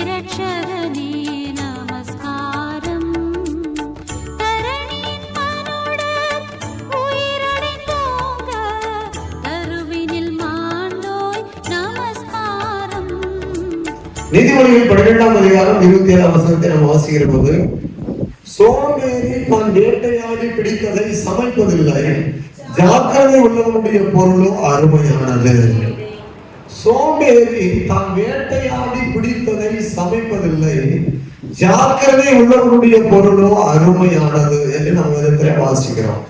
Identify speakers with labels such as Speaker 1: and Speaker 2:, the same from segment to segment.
Speaker 1: இரட்சகனே நமஸ்காரம். தரணியின் மனுடர் உயிரடைந்தோங்க கருவினில் மாண்டோய் நமஸ்காரம்.
Speaker 2: நீதிமொழிகள் 12ஆம் அதிகாரம் 27ஆம் வசனத்தை நாம் வாசிக்கிற போது, சோம்பேறி தான் வேட்டையாடி பிடித்ததை சமைப்பதில்லை, ஜாக்கிரதை உள்ளவனுடைய பொருளோ அருமையானது. சோம்பேறி தான் வேட்டையாடி பிடித்ததை சமைப்பதில்லை, ஜாக்கிரதை உள்ளவனுடைய பொருளோ அருமையானது என்று நம்ம விதத்திலே வாசிக்கிறோம்.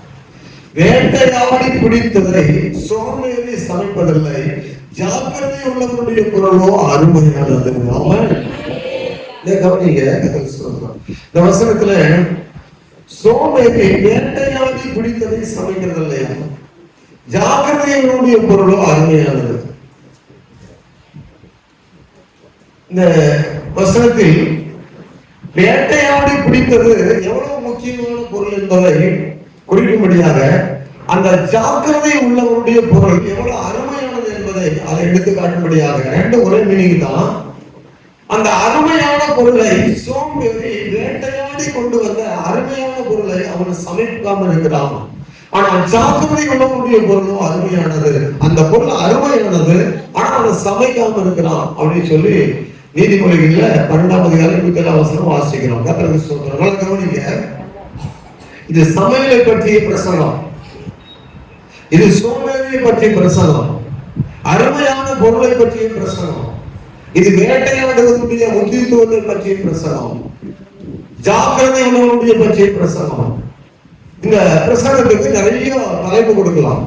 Speaker 2: வேட்டையாடி பிடித்ததை சோம்பேறி சமைப்பதில்லை, ஜாக்கிரதை உள்ளவனுடைய பொருளோ அருமையானது. ஆமென். இந்த வசனத்துல சோம்பேறி வேட்டையாடி பிடித்ததை சமைக்கிறது இல்லையா, ஜாக்கிரதையுடைய பொருளோ அருமையானது. இந்த வசனத்தில் வேட்டையாடி பிடித்தது எவ்வளவு முக்கியமான பொருள் என்பதை குறிக்கும்படியாக அந்த ஜாக்கிரதை உள்ளவருடைய பொருள் எவ்வளவு அருமையானது என்பதை அதை எடுத்து காட்டும்படியாக ரெண்டு ஒரே மீனிங் தான். அந்த அருமையான பொருளை சோம்பேறி வேட்டையாடி கொண்டு வந்த அருமையான பொருளை அவன் சமைக்காம இருக்கிறான். ஆனால் ஜாக்கிரதை உள்ளவனுடைய பொருளும் அருமையானது, அந்த பொருள் அருமையானது, ஆனா அவன் சமைக்காம இருக்கிறான் அப்படின்னு சொல்லி நீதிமொழிகள்ல 12ஆம் அதிகாரம் 27ஆம் வசனம் வாசிக்கிறோம். கர்த்தருக்கு ஸ்தோத்திரம். கவனிங்க, இது சமையலை பற்றிய பிரசங்கம், இது சோம்பேறியை பற்றிய பிரசங்கம், அருமையான பொருளை பற்றிய பிரசங்கம், இது வேட்டையாடுவதற்குரிய முக்கியத்துவத்தை பற்றிய பிரசங்கம், ஜாக்கிரதை உள்ளவனுடைய பற்றிய பிரசங்கம். இந்த பிரசங்கத்துக்கு நிறைய தலைப்பு கொடுக்கலாம்.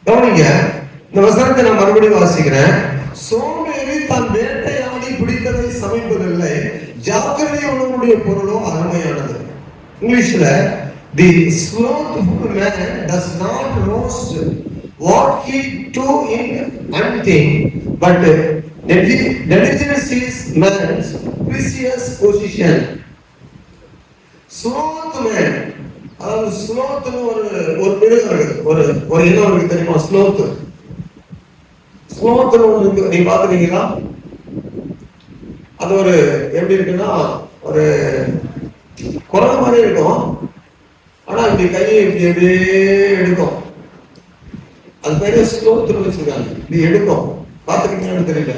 Speaker 2: கவனிங்க, இந்த வசனத்தை நான் மறுபடியும் வாசிக்கிறேன். சோம்பேறி தான் வேட்டையாடி பிடித்ததை சமைப்பதில்லை, ஜாக்கிரதை உள்ளவனுடைய பொருளோ அருமையானது. இங்கிலீஷ்ல the slothful man does not roast what he do in hunting, but diligence is man's precious possession. Sloth man, அதாவது ஸ்லோத்னு ஒரு மிருகம் இருக்கு, ஒரு இனம் இருக்கு தெரியுமா? ஸ்லோத் ஒன்று நீங்க பாத்துக்கீங்களா? அது ஒரு எப்படி இருக்குன்னா ஒரு குரங்கு மாதிரி இருக்கும், ஆனா இப்படி கையை இப்படி எப்படியே எடுக்கும். அது பேரு ஸ்லோத்னு வச்சிருக்காங்க. இப்படி எடுக்கும், பாத்துக்கீங்கன்னு தெரியல,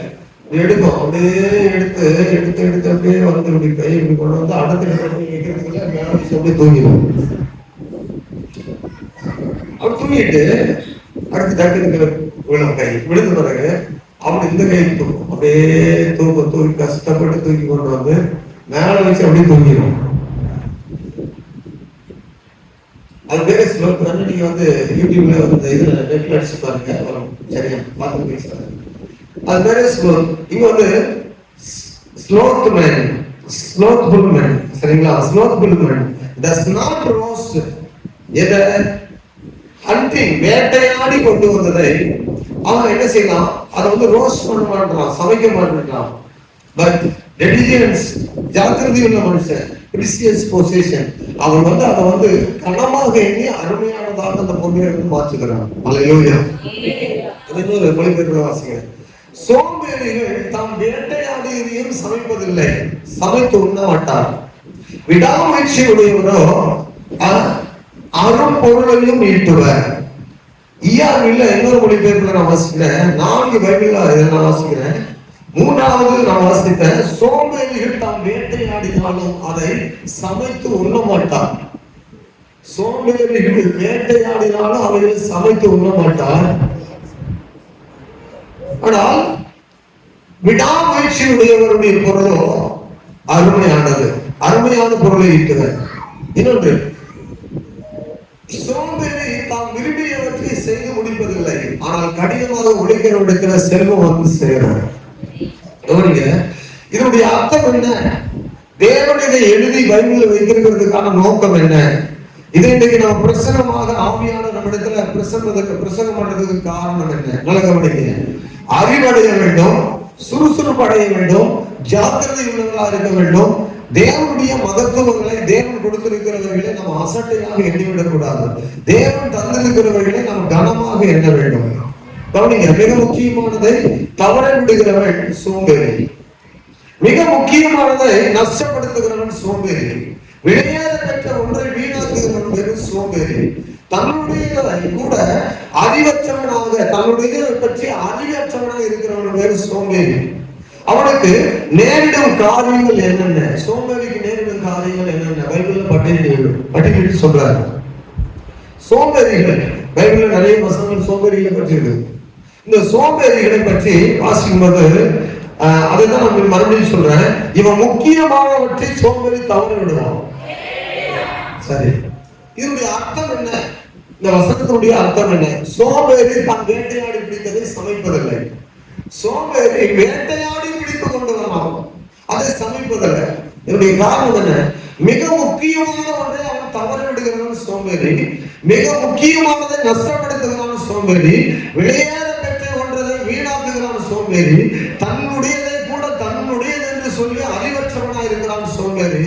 Speaker 2: எடுக்கும், அப்படியே எடுத்து எடுத்து எடுத்து அப்படியே வந்து இப்படி கையை இப்படி கொண்டு வந்து அடத்துல வைக்கிறதுக்குள்ள அப்படியே தூங்கிடும். அவர் தூங்கிட்டு அடுத்து தட்டு விழும், கை விழுந்த பிறகு அவன் இந்த கை தூக்கும், அப்படியே தூக்கி கஷ்டப்பட்டு தூக்கி கொண்டு வந்து மேல வச்சு அப்படியே தூங்கிடும். அது பேரு ஸ்லோத். நீங்க வந்து யூடியூப்ல வந்து இதுல நெட்ல அடிச்சு பாருங்க, வரும். சரியா பார்த்து பேசுறாங்க. அது பேரு ஸ்லோத். இங்க வந்து ஸ்லோத்ஃபுல் மேன், சரிங்களா? ஸ்லோத்ஃபுல் மேன் டஸ் நாட் ரோஸ்ட் எத ஹண்டிங், வேட்டையாடி கொண்டு வந்ததை அவன் என்ன செய்யலாம், அதை வந்து ரோஸ்ட் பண்ண மாட்டான், சமைக்க மாட்டான். பட் டெலிஜென்ஸ், ஜாக்கிரதை உள்ள மனுஷன், பிரிசியஸ் பொசிஷன், அவன் வந்து அதை வந்து கனமாக எண்ணி அருமையானதாக அந்த பொருளை வந்து மாற்றுகிறான். அல்லேலூயா. இன்னொரு மொழிபெயர்ப்பு வாசிங்க. சோம்பேறிகள் தாம் வேட்டையாடியதையும் சமைப்பதில்லை, சமைத்து உண்ண மாட்டார். விடாமுயற்சி உடையவரோ அரும் பொருளையும் ஈட்டுவர். ஈயாவில இன்னொரு மொழிபெயர்ப்புல நான் வாசிக்கிறேன், 4 பைபிள்ல நான் வாசிக்கிறேன். 3வது நான் வாசித்தேன், சோம்பேறிகள் தாம் வேட்டையாடினாலும் அதை சமைத்து உண்ண மாட்டார். சோம்பேறிகள் வேட்டையாடினாலும் அவைகளை சமைத்து உண்ண மாட்டார். ஆனால் விடாமுயற்சி உடையவருடைய பொருளோ அருமையானது, அருமையான பொருளை ஈட்டுவர். இன்னொன்று, சோம்பேறி தாம் விரும்பியவற்றை செய்து முடிப்பதில்லை, ஆனால் கடினமாக உழைக்கிறவர்களுக்கு செல்வம் வந்து சேரும். இதனுடைய அர்த்தம் என்ன? தேவனுடைய எழுதி பைபிள் வைத்திருக்கிறதுக்கான நோக்கம் என்ன? இதை இன்றைக்கு நம்ம பிரசங்கமாக ஆவியான நம்மிடத்துல பிரசங்கம் பண்றதுக்கு காரணம் என்ன? நல்ல கவனிங்க. அறிவடைய வேண்டும், சுறுசுறுப்பு அடைய வேண்டும், ஜாக்கிரதை உள்ளவர்களாக இருக்க வேண்டும். தேவனுடைய மகத்துவங்களை, தேவன் கொடுத்திருக்கிறவர்களை நம்ம அசட்டையாக எண்ணிவிடக் கூடாது. தேவன் தந்திருக்கிறவர்களை நாம் கனமாக எண்ண வேண்டும். கவனிங்க, மிக முக்கியமானதை தவற விடுகிறவன் சோம்பேறி. மிக முக்கியமானதை நஷ்டப்படுத்துகிறவன் சோம்பேறி. விளையாட பெற்ற ஒன்றை வீணாக்குகிறவன் பேரு சோம்பேறி. தன்னுடையதை கூட அறிவற்றவனாக, தன்னுடைய பற்றி அறிவற்றவனாக இருக்கிறவன் பேரு சோம்பேறி. அவனுக்கு நேரிடும் காரியங்கள் என்னென்ன? சோம்பேறிக்கு நேரிடும் காரியங்கள் என்னென்ன? பைபிள்ல பட்டியலிட்டு சொல்றாரு. சோம்பேறிகள் பைபிள்ல நிறைய வசனங்கள் சோம்பேறிகளை பற்றி இருக்கு. இந்த சோம்பேறிகளை பற்றி வாசிக்கும்போது அதைதான் நான் மறுபடியும் சொல்றேன். இவன் முக்கியமானவற்றை சோம்பேறி தவற விடுவான். சரி, இதனுடைய அர்த்தம் என்ன? இந்த வசனத்தினுடைய அர்த்தம் என்ன? சோம்பேறி தான் வேட்டையாடி பிடித்ததை சமைப்பதில்லை. சோம்பேறி வேட்டையாடி பிடித்து கொண்டு வரலாம், அதை சமைப்பதில்லை. இதனுடைய காரணம் என்ன? மிக முக்கியமான ஒன்றை அவன் தவற விடுகிறவன் சோம்பேறி. மிக முக்கியமானதை நஷ்டப்படுத்துகிறான் சோம்பேறி. விளையாட பெற்ற ஒன்றதை வீணாக்குகிறான் சோம்பேறி. தன்னுடையதை கூட தன்னுடையது என்று சொல்லி அறிவற்றவனா இருக்கிறான் சோம்பேறி.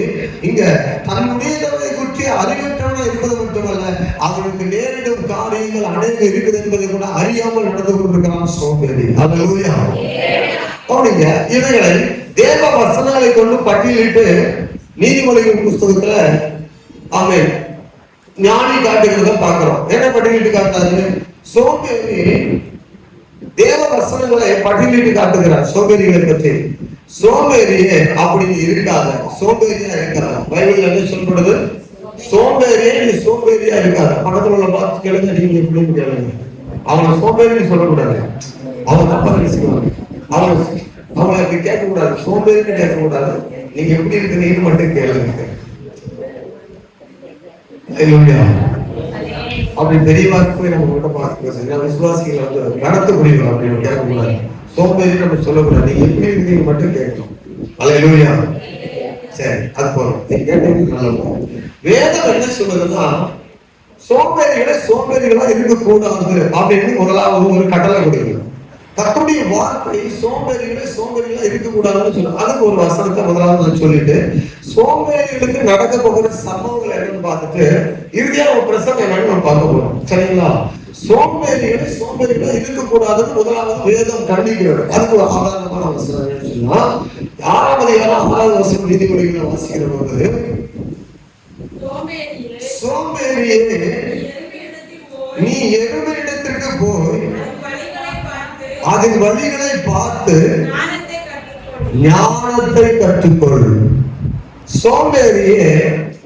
Speaker 2: இங்க தன்னுடையதை குறித்து அறிவற்றவனா இருப்பது மட்டுமல்ல, அவனுக்கு நேரிடும் காரியங்கள் அநேக இருக்குது என்பதை கூட அறியாமல் நடந்து கொண்டிருக்கிறான் சோம்பேறி. அல்லேலூயா. கவனிங்க, இவைகளை தேவ வசனங்களை கொண்டு பட்டியலிட்டு நீதிமொழிகள் புஸ்தகத்துல ஆமென் ஞானி காட்டுகிறத பார்க்கிறோம். என்ன பட்டியலிட்டு காட்டாரு? சோம்பேறி தேவ வசனங்களை பட்டியலிட்டு காட்டுகிறார் சோம்பேறிகளை பற்றி. சோம்பேறியே அப்படி இருக்காத, சோம்பேறியா இருக்காத. பைபிள் என்ன சொல்லப்படுது? சோம்பேறியே நீ சோம்பேறியா இருக்காத. பக்கத்துல உள்ள பார்த்து கேளுங்க, நீங்க எப்படி கேளுங்க. அவனை சோம்பேறின்னு சொல்லக்கூடாது, அவன் தப்பா நினைச்சுக்குவாங்க. அவனை அப்படி கேட்கக்கூடாது, சோம்பேறின்னு கேட்கக்கூடாது. நீங்க எப்படி இருக்கிறீங்கன்னு மட்டும் கேளுங்க. அப்படி தெரியவா போய் நம்ம கிட்ட பார்த்து விசுவாசிகளை வந்து நடத்தக்கூடியவர்கள் அப்படின்னு கேட்கக்கூடாது. சோம்பேறி நம்ம சொல்லக்கூடாது, நீங்க எப்படி இருக்கிறீங்க மட்டும் கேட்கணும். அல்லேலூயா. சரி, அது போறோம். நீங்க கேட்டது நல்லது. வேதம் என்ன சொல்லுதுன்னா, சோம்பேறிகளா இருக்கக்கூடாது அப்படின்னு முதலாவது ஒரு கட்டளை கொடுக்குது. கர்த்தருடைய வார்த்தை சோம்பேறிகளா இருக்கக்கூடாதுன்னு சொல்லுங்க. அதுக்கு ஒரு வசனத்தை முதலாவது நான் சொல்லிட்டு, சோம்பேறிகளுக்கு நடக்க போகிற சம்பவங்கள் என்னன்னு பார்த்துட்டு இறுதியா ஒரு பிரசங்கம் என்னன்னு நம்ம பார்க்க போறோம். சரிங்களா? சோம்பேறிகளா இருக்கக்கூடாதுன்னு முதலாவது வேதம் கண்டிக்கிறது. அதுக்கு ஒரு ஆதாரமான வசனம் என்ன சொன்னா, 6ஆம் அதிகாரம் 6வது வசனம் நீதிமொழிகளை வாசிக்கிற போது, சோம்பேறியே நீ எருமையிடத்திற்கு போய் அதன் வழிகளை பார்த்து ஞானத்தை கற்றுக்கொள். சோம்பேறியே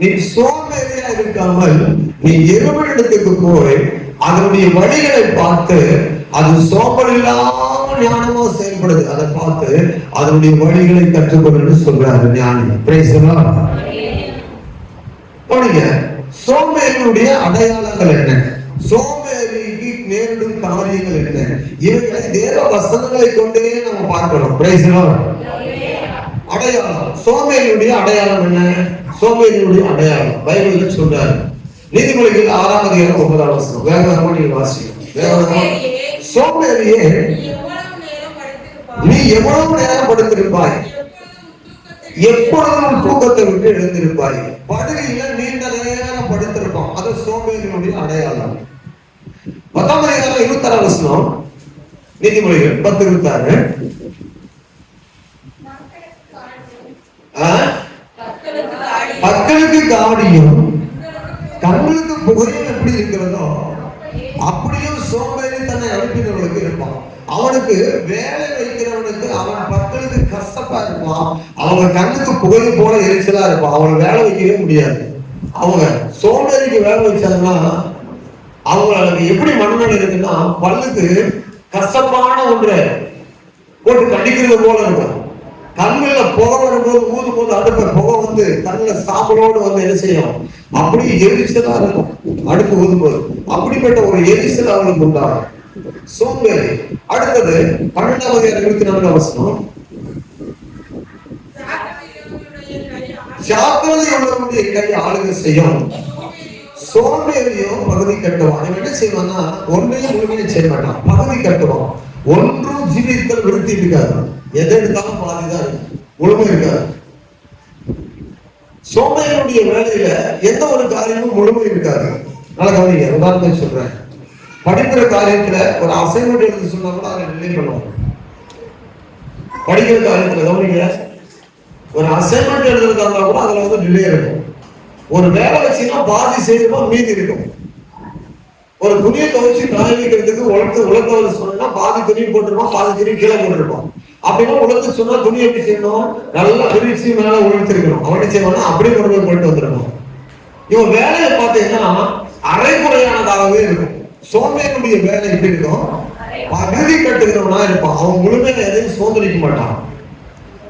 Speaker 2: நீ சோம்பேறியா இருக்காமல் நீ எருமையிடத்துக்கு போய் அதனுடைய வழிகளை பார்த்து, அது சோம்பல் இல்லாம ஞானமா செயல்படுது, அதை பார்த்து அதனுடைய வழிகளை கற்றுக்கொள்ளுன்னு சொல்றாரு ஞானி. Praise the Lord. சோம்பேறியுடைய அடையாளங்கள் என்ன? சோம்பேறிக்கு நேரிடும் காரியங்கள் என்ன? இவைகளை தேவ வசனங்களை கொண்டே நம்ம பார்க்கிறோம். Praise the Lord. அடையாளம், சோம்பேறியுடைய அடையாளம் என்ன? சோம்பேறியுடைய அடையாளம் பைபிள்ல சொல்றாரு. நீதிமொழிகள் 6ஆம் அதிகாரம் 9வது வசனம். வேகமா நீங்க வாசிங்க. சோம்பேறியே நீ எவ்வளவு நேரம் படுத்திருப்பாய், எப்பொழுதும் தூக்கத்தை விட்டு எழுந்திருப்பாய். படுகையில நீண்ட நேரம் படுத்திருப்பான், அது சோம்பேறியுடைய அடையாளம். 10ஆம் அதிகாரம் 26வது வசனம். நீதிமொழிகள் 10:26. மக்களுக்கு காடியும் கண்களுக்கு புகையும் எப்படி இருக்கிறதோ அப்படியும் சோம்பேறி தன்னை அனுப்பினவர்களுக்கு இருப்பான். அவனுக்கு வேலை வைக்கிறவனுக்கு அவன் மக்களுக்கு கஷ்டப்பா இருப்பான், அவங்க கண்ணுக்கு புகை போல எரிச்சலா இருப்பான். அவனை வேலை வைக்கவே முடியாது. அவங்க சோம்பேறிக்கு வேலை வச்சாங்கன்னா அவங்களுக்கு எப்படி மனநிலை இருக்குன்னா, பல்லுக்கு கஷ்டமான ஒன்றை போட்டு கடிக்கிறது போல இருக்கும். கண்ணுல புகை வரும்போது ஊதும் போது அடுப்பு புகை வந்து கண்ணுல சாம்பலோடு வந்து என்ன செய்யும், அப்படி எரிச்சலா இருக்கும். அடுப்பு ஊதும் போது அப்படிப்பட்ட ஒரு எரிச்சல் அவங்களுக்கு உண்டாகும். சோம்பேறி. அடுத்தது 12ஆம் அதிகாரம் 24வது வசனம். ஜாக்கிரதை உள்ளவனுடைய கை ஆளுகை செய்யும், சோம்பேறியும் பகுதி கட்டுவான். இவன் என்ன செய்வான்னா, ஒன்றையும் முழுமையும் செய்ய மாட்டான், பகுதி கட்டுவான். ஒன்றும் ஜீவித்தல் விருத்தி இருக்காது, எதை எடுத்தாலும் பாதிதான் இருக்கு, முழுமை இருக்காது. சோம்பேறியுடைய வேலையில எந்த ஒரு காரியமும் முழுமை இருக்காது. நல்லா கவனிங்க, உதாரணத்துக்கு சொல்றேன். படிக்கிற காரியத்துல ஒரு அசைன்மெண்ட் எழுதி சொன்னா கூட அதை நிலை பண்ணுவோம். படிக்கிற காரியத்துல கவனிங்க, ஒரு அசைன்மெண்ட் எழுதுறதா கூட அதுல வந்து டிலே இருக்கும். ஒரு வேலை வச்சுன்னா பாதி செய்யறோம், மீதி இருக்கும். ஒரு துணியை துவைச்சு காய வைக்கிறதுக்கு உலர்த்தவர் சொன்னா பாதி துணி போட்டுருப்போம், பாதி துணி கீழே போட்டுருப்போம். அப்படின்னா உலர்த்து சொன்னா துணி எப்படி செய்யணும், நல்லா விரிச்சு மேல உலர்த்திருக்கணும். அவன் என்ன செய்வானா அப்படியே கொண்டு போய் போயிட்டு வந்துடணும். இவன் வேலையை பார்த்தீங்கன்னா அரைக்குறையானதாகவே இருக்கும். சோம்பேறியுடைய வேலை எப்படி இருக்கும், பகுதி கட்டுகிறவனா இருப்பான். அவன் முழுமையாக எதையும் சோதனைக்க மாட்டான்.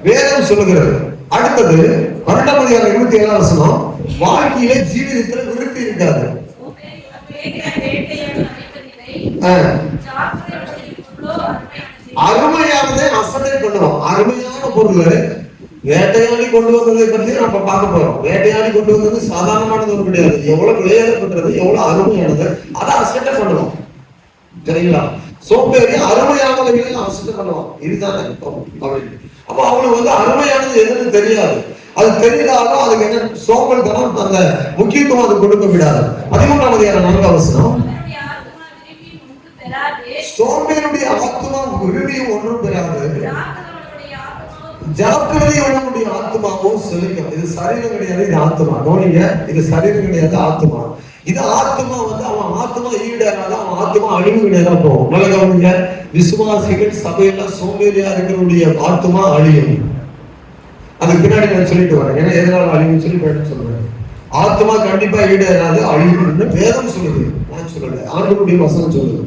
Speaker 2: வேதம் சொல்லுகிறது. அடுத்தது 12:27 வாழ்க்கையில ஜீவிதத்துல விருத்தி இருக்காது. அருமையானதை அசட்டை பண்ணுவோம். அருமையான பொருள் வேட்டையாடி கொண்டு வந்ததை பற்றி நம்ம பார்க்க போறோம். வேட்டையாடி கொண்டு வந்தது சாதாரணமானது ஒன்று கிடையாது. எவ்வளவு விளையாடப்பட்டது, எவ்வளவு அருமையானது, அதை அசட்டை பண்ணுவோம். சரிங்களா? சோம்பேறி அருமையானவைகளை அசட்டை பண்ணுவான். இதுதான் அப்ப அவனுக்கு வந்து அருமையானது எதுன்னு தெரியாது. அது தெரிந்தாலும் அதுக்கு என்ன சோம்பல் தனம், அந்த முக்கியத்துவம் அது கொடுக்க விடாது. 13:4 சோம்பேறியுடைய ஆத்மா விரும்பியும் ஒன்றும் பெறாது, ஜாக்கிரதை உள்ளவனுடைய ஆத்மாவும் செழிக்கும். இது சரீரம் கிடையாது, இது ஆத்மா. கவனிங்க, இது சரீரம் கிடையாது, ஆத்மா. இது ஆத்மா வந்து அவன் ஆத்மா ஈடானால அவன் ஆத்மா அழிவு நேரம் போகும். நல்ல கவனிங்க, விசுவாசிகள் சபையில சோம்பேறியா இருக்கிறவருடைய ஆத்மா அழியும். அதுக்கு பின்னாடி நான் சொல்லிட்டு வரேன். ஏன்னா எதனால அழிவுன்னு சொல்லி போயிட்டு சொல்றேன். ஆத்மா கண்டிப்பா ஈடேறாது, அழிவுன்னு வேதம் சொல்லுது, நான் சொல்லல, ஆண்டவருடைய வசனம் சொல்லுது.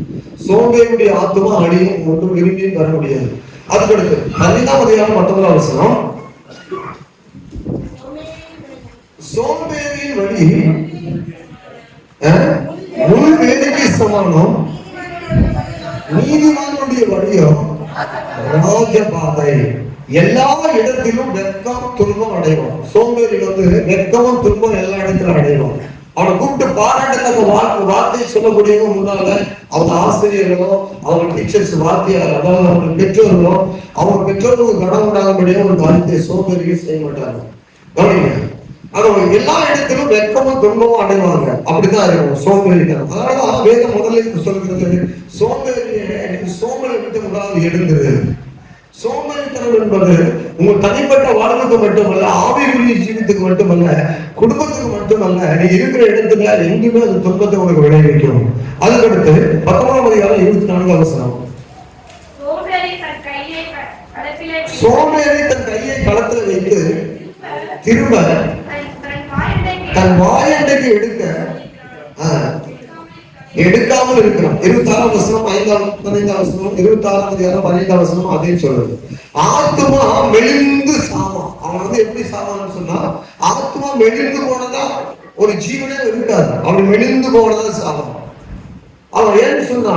Speaker 2: சோம்பேறியுடைய ஆத்மா அழியும், ஒன்றும் விரும்பியும் வர முடியாது. அதுக்கடுத்து 15:19 சோம்பேறியின் வழி முழு வேலைக்கு சமானம், நீதிமானுடைய வழியோ ராஜபாதை. எல்லா இடத்திலும் வெட்கம் துன்பம் அடைவோம். சோம்பேறி வந்து வெட்கமும் துன்பம் எல்லா இடத்திலும் அடைவோம். அவனை கூப்பிட்டு பாராட்டத்தக்க வார்த்தையை சொல்லக்கூடியவங்க முன்னால அவங்க ஆசிரியர்களோ அவங்க டீச்சர்ஸ் வார்த்தையார், அதாவது அவங்க பெற்றோர்களோ அவங்க பெற்றோர்களுக்கு கடன் உண்டாகும்படியாக ஒரு காரியத்தை சோம்பேறியை செய்ய மாட்டாங்க. கவனிங்க, அது எல்லா இடத்திலும் வெட்கமும் துன்பமும் அடைவாங்க. அப்படிதான் இருக்கும் சோம்பேறித்தனம். அதனாலதான் வேதம் முதல்ல சொல்கிறது, சோம்பேறி விட்டு முதலாவது எழுந்துரு. சோம்பேறித்தனம் என்பது உங்க தனிப்பட்ட வாழ்வுக்கு மட்டுமல்ல, ஆவிக்குரிய ஜீவித்துக்கு மட்டுமல்ல, குடும்பத்துக்கு மட்டுமல்ல, நீ இருக்கிற இடத்துல எங்குமே அது துன்பத்தை உனக்கு விளைவிக்கும். அதுக்கடுத்து 19:24 சோம்பேறி தன் கையை களத்துல வைத்து திரும்ப தன் வாயண்டைக்கு எடுக்காமல் இருக்கிறான். 26:5, 26:15 அதையும் சொல்றது. ஆத்மா மெலிந்து சாவான். அவன் வந்து எப்படி சாவான்னு சொன்னா, ஆத்மா மெலிந்து போனதா ஒரு ஜீவனே இருக்காது, அவன் மெலிந்து போனதா சாவான். அவன் ஏன்னு சொன்னா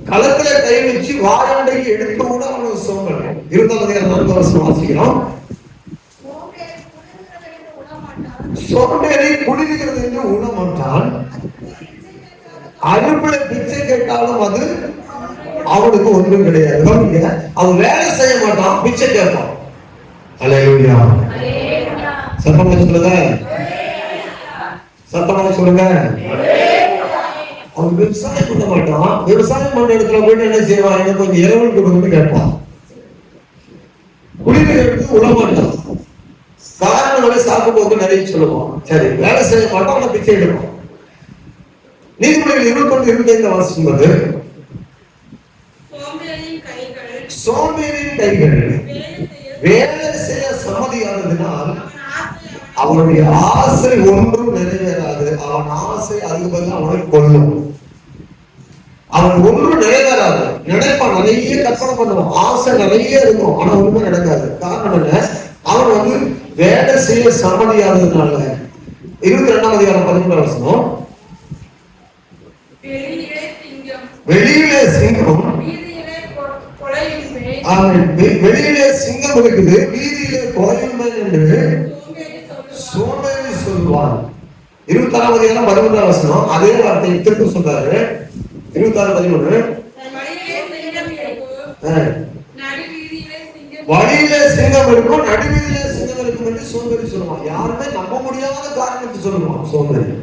Speaker 2: களத்துல கை வச்சு வாயண்டைக்கு எடுக்க கூட அவனுக்கு சோம்பல். 26:4 வாசிக்கிறோம். சோம்பேறி குடிக்கிறது என்று உணமாட்டான், அறுப்புல பிச்சை கேட்டாலும் அது அவனுக்கு ஒன்றும் கிடையாது. அவன் வேலை செய்ய மாட்டான், பிச்சை கேட்பான். அல்லேலூயா, சத்தமா சொல்லுங்க, சத்தமா சொல்லுங்க. அவன் விவசாயம் பண்ண மாட்டான், விவசாயம் பண்ண இடத்துல போயிட்டு என்ன செய்வான், எனக்கு கொஞ்சம் இரவல் கொடுக்கணும்னு கேட்பான். குடிநீர் உணமாட்டான், காரணங்களை சாப்பிடும்போது நிறைய சொல்லுவான். சரி, வேலை செய்ய மாட்டான், அவனை பிச்சை எடுப்பான். நீதிமொழிகள் 21:25 வாசிக்கும்போது சோம்பேறியின் கைகள் வேலை செய்ய சம்மதியானதினால் அவனுடைய ஆசை ஒன்றும் நிறைவேறாது. அவன் ஆசை அதுக்கு பதில் அவனை கொல்லும். அவன் ஒன்றும் நிறைவேறாது. நினைப்பான், நிறைய கற்பனை பண்ணுவான், ஆசை நிறைய இருக்கும், ஆனா ஒண்ணுமே நடக்காது. காரணம் என்ன? அவன் வந்து வேலை செய்ய சம்மதியானதுனால. 22:13 வெளியிலே சிங்கம், வெளியிலே சிங்கம் இருக்குது, வீதியிலே கொலையுண்மை என்று சோம்பேறி சொல்வான். 26:13 அதே வார்த்தையை திரும்ப சொல்றாரு. 26:13 வழியிலே சிங்கம் இருக்கும், நடுவீதியிலே சிங்கம் இருக்கும் என்று சோம்பேறி சொல்லுவான். யாருமே நம்ப முடியாத காரணத்தை சொல்லுவான் சோம்பேறி.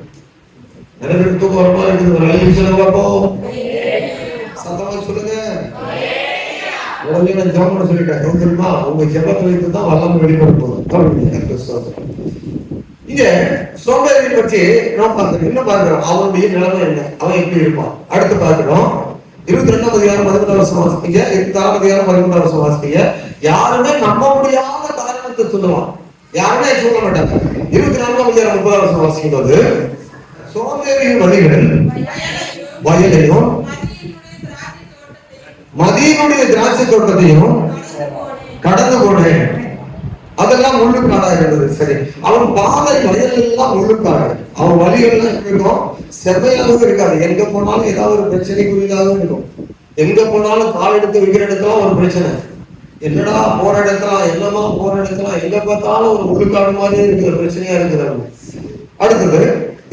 Speaker 2: நிறைய தூக்கம் வரமா இருக்குது, சொல்லுங்க பார்ப்போம், சத்தமா சொல்லுங்க. உடனே நான் ஜெபம் பண்ண சொல்லிட்டேன் தெரியுமா, உங்க ஜெபத்தை வைத்து தான் வல்லமை வெளிப்பட போதும். இங்க சோம்பேறி பற்றி நாம் பார்க்கிறோம். என்ன பார்க்கிறோம், அவனுடைய நிலைமை என்ன, அவன் எப்படி இருப்பான். அடுத்து பார்க்கிறோம் 22ஆம் அதிகாரம் 11ஆம் வசனம் வாசிப்பீங்க. 26ஆம் அதிகாரம் 13ஆம் வசனம் வாசிப்பீங்க. யாருமே நம்ப முடியாத காரணத்தை சொல்லுவான், யாருமே சொல்ல மாட்டாங்க. 24ஆம் அதிகாரம் 30ஆம் வசனம் வாசிக்கும் போது சோம்பேறியின் வழிகள் வயலையும் மதியனுடைய திராட்சை தோட்டத்தையும் கடந்து போனேன், அதெல்லாம் முள்ளுக்காடா இருந்தது. சரி, அவன் பாதை வயல் எல்லாம் முள்ளுக்காடு, அவன் வழிகள்லாம் இருக்கும், செவ்வையாகவும் இருக்காது. எங்க போனாலும் ஏதாவது ஒரு பிரச்சனைக்குரியதாகவும் இருக்கும். எங்க போனாலும் கால் எடுத்து வைக்கிற இடத்துல ஒரு பிரச்சனை, என்னடா போற இடத்துல என்னமா போற இடத்துல எங்க பார்த்தாலும் ஒரு முள்ளுக்காடு மாதிரி இருக்கிற பிரச்சனையா இருக்கிறாங்க. அடுத்தது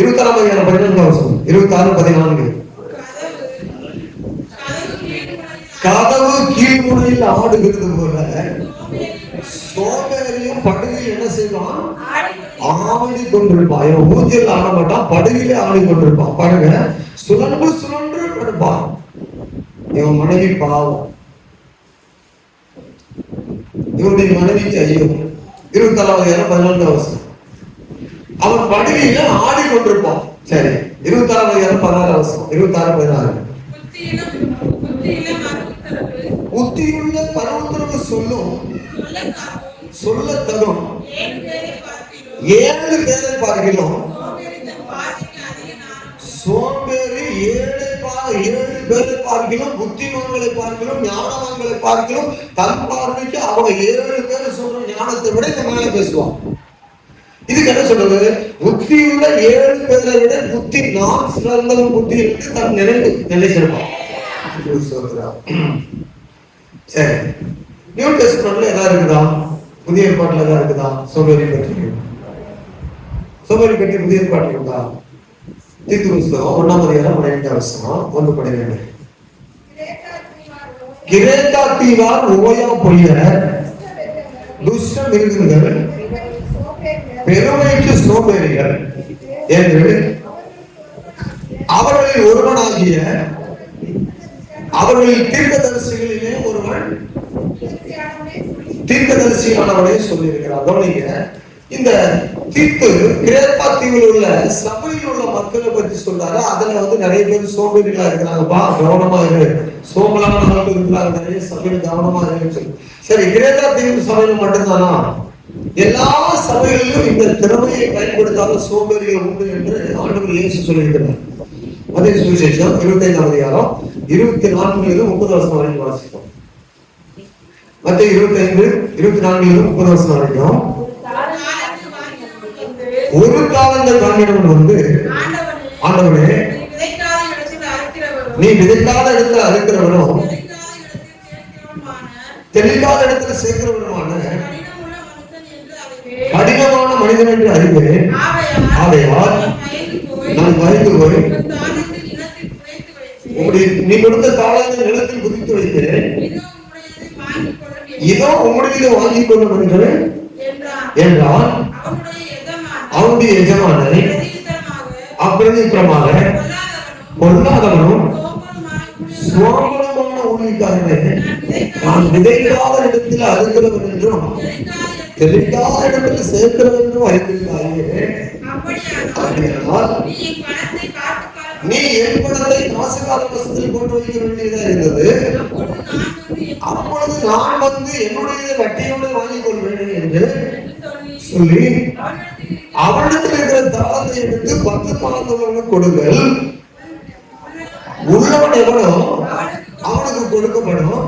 Speaker 2: 26ஆம் அதிகாரம் 12ஆம் வசனம் 26-14. கதவு கீழ்முனையில் ஆடுகிறது போல சோம்பேறியும் படுகையில் என்ன செய்வான், ஆடி கொண்டிருப்பான். இவன் ஊஞ்சல் ஆட மாட்டான், படுகையிலே ஆடி கொண்டிருப்பான். பாருங்க, சுழன்று சுழன்று படுப்பான். இவன் மனைவி பாவம், இவனுடைய மனைவிக்கு ஐயோ. 26ஆம் அதிகாரம் 14ஆம் வசனம். அவன் படுகையில ஆடி கொண்டிருப்பான். சரி, 26ஆம் அதிகாரம் 16ஆம் வசனம் 26-16. புத்தியுள்ள பரவுத்தரவு சொல்லும் சொல்ல தரும் 7 பேரை பார்க்கிறோம். சோம்பேறி 7 பேரை பார்க்கிறோம், புத்திமான்களை பார்க்கிறோம், ஞானவான்களை பார்க்கிறோம். தன் பார்வைக்கு அவங்க 7 பேர் சொல்ற ஞானத்தை விட இந்த மேல பேசுவான். இதுக்கு என்ன சொல்றது, புத்தியுள்ள 7 பேரை விட புத்தி நான் சிறந்தவன் புத்தி இருக்கு தன் நினைச்சிருப்பான். சரி, நியூ டெஸ்ட்மென்ட்ல எதா இருக்குதா, புதிய ஏற்பாட்டுல எதா இருக்குதா சோம்பேறி பற்றி? சோம்பேறி பற்றி புதிய ஏற்பாட்டுல இருக்குதா? தீத்து புஸ்தகம் 1ஆம் அதிகாரம் 12ஆம் வசனம் 1-12. கிரேத்தா தீவார் ஓயா பொய்யர் துஷ்ட மிருகங்கள் பெருமைக்கு சோம்பேறிகள் என்று அவர்களில் ஒருவனாகிய அவர்களில் தீர்க்கதரிசிகளிலே ஒருவன் தீர்க்கதரிசியானவனே சொல்லியிருக்கிறார். கவனிங்க, இந்த தீத்து கிரேத்தா தீவில் உள்ள சபையில் உள்ள மக்களை பற்றி சொல்றாரு. அதுல நிறைய பேர் சோம்பேறிகளா இருக்கிறாங்கப்பா, கவனமா இரு, சோம்பலான மக்கள் இருக்கிறாங்க, நிறைய சபையில் கவனமா இருக்கு. சரி, கிரேத்தா தீவு சபையில மட்டும்தானா? எல்லா சபைகளிலும் இந்த திறமையை பயன்படுத்தாத சோம்பேறிகள் உண்டு என்று ஆண்டவர் இயேசு சொல்லியிருக்கிறார். அதே சுவிசேஷம் 25ஆம் அதிகாரம் 24-30 வசனம் வரைக்கும் வாசிப்போம். மத்தேயு 25-24-30 வசனம் வரைக்கும். ஒரு காலத்தை வாங்கினவன் வந்து, ஆண்டவனே நீ விதைக்காத இடத்துல அறுக்கிறவனும் தெளிக்காத இடத்துல சேர்க்கிறவனுமான கடினமான மனிதன் என்று அறிவேன். ஆகையால் நான் மறைந்து போய் நீ கொடுத்த தாளத்தை நிலத்தில் குதித்து வைத்தேன், இதோ உம்முடையதை வாங்கிக் கொள்ளும் என்றால் அவனுடைய எஜமானை அப்பிரதித்திரமாக பொருளாதவனும் சோம்பலமான ஊழியக்காரனை நான் விதைக்காத இடத்தில் அறுக்கிறவன் என்றும் தெளிக்காத இடத்தில் சேர்க்கிறவன் என்றும் அறிந்திருக்காயே. நீ என் பணத்தை காசுகால வசத்தில் கொண்டு வைக்க வேண்டியதா இருந்தது, அப்பொழுது நான் வந்து என்னுடைய வட்டியோடு வாங்கிக் கொள்வேன் என்று சொல்லி அவனிடத்தில் இருக்கிற தாளத்தை எடுத்து 10 தாளந்தவனுக்கு கொடுங்கள். உள்ளவன் எவனோ அவனுக்கு கொடுக்கப்படும்,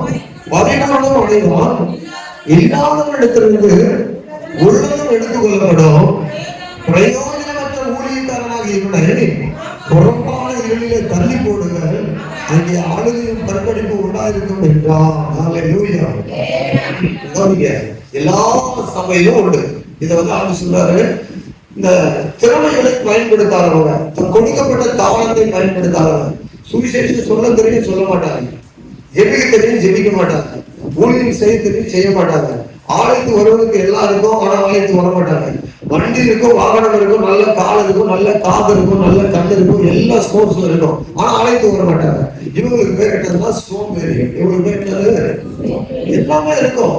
Speaker 2: பரிமாணம் அடைவான். இல்லாதவனிடத்திலிருந்து உள்ளதும் எடுத்துக் கொள்ளப்படும். பிரயோஜனமற்ற ஊழியக்காரனாக இவனை புறம்பான இருளிலே தள்ளி போடுங்கள், அங்கே ஆளுகையும் பரப்படிப்பு உண்டாயிருக்கும் என்றார். ஹல்லேலூயா. எல்லா சபையிலும் உண்டு. இதை ஆண்டு சொல்றாரு, இந்த திறமைகளை பயன்படுத்தாதவங்க, கொடுக்கப்பட்ட தாளத்தை பயன்படுத்தாதவங்க, சுவிசேஷம் சொல்ல தெரியும் சொல்ல மாட்டாங்க, ஜெபிக்க தெரியும் ஜெபிக்க மாட்டாங்க, ஊழியம் செய்ய தெரியும் செய்ய மாட்டாங்க. ஆலயத்துக்கு வருவதற்கு எல்லாம் இருக்கும், ஆனா ஆலயத்துக்கு வர மாட்டாங்க. வண்டி இருக்கும், வாகனம் இருக்கும், நல்ல கால் இருக்கும், நல்ல காது இருக்கும், நல்ல கண் இருக்கும், எல்லா ஸ்போர்ட்ஸும் இருக்கும், ஆனா ஆலயத்துக்கு வர மாட்டாங்க. இவங்களுக்கு பேர் என்னதுன்னா சோம்பேறி. இவங்களுக்கு பேர் என்னது? எல்லாமே இருக்கும்,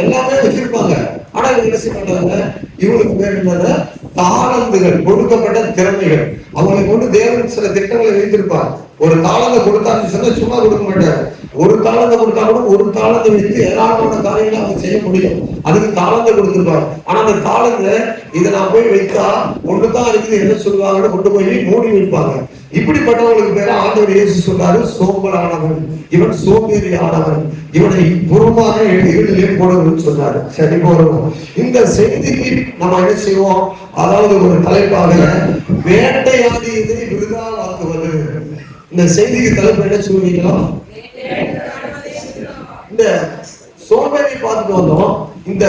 Speaker 2: எல்லாமே வச்சிருப்பாங்க. ஆனா இவங்க என்ன செய்ய மாட்டாங்க, இவங்களுக்கு பேர் என்னது, தாளந்துகள், கொடுக்கப்பட்ட திறமைகள். அவங்களுக்கு கொண்டு தேவன் சில திட்டங்களை வைத்திருப்பார். ஒரு தாளந்தை கொடுத்தான்னு சொன்னா சும்மா கொடுக்க மாட்டார். ஒரு தாளந்தை கொடுத்தா கூட ஒரு தாளந்தை வைத்து ஏராளமான காரியங்களை அவங்க செய்ய முடியும். அதுக்கு தாளந்தை கொடுத்திருப்பார். ஆனா அந்த தாளந்தை இதை நான் போய் வைத்தா ஒண்ணுதான் இருக்குது என்ன சொல்லுவாங்கன்னு கொண்டு போய் மூடி வைப்பாங்க. இப்படிப்பட்டவங்களுக்கு பேர ஆண்டவர் இயேசு சொல்றாரு, சோம்பலானவன், இவன் சோம்பேறி ஆனவன், இவனை புறமான இருளிலே போடுன்னு சொன்னாரு. சரி, போறோம். இந்த செய்திக்கு நம்ம என்ன செய்வோம், அதாவது ஒரு தலைப்பாக வேட்டையாடியதை விருதாவாக்குவது. இந்த செய்திக்கு தலைப்பு என்ன சொல்லுவீங்களா? இந்த சோம்பேறி பார்த்துட்டு வந்தோம். இந்த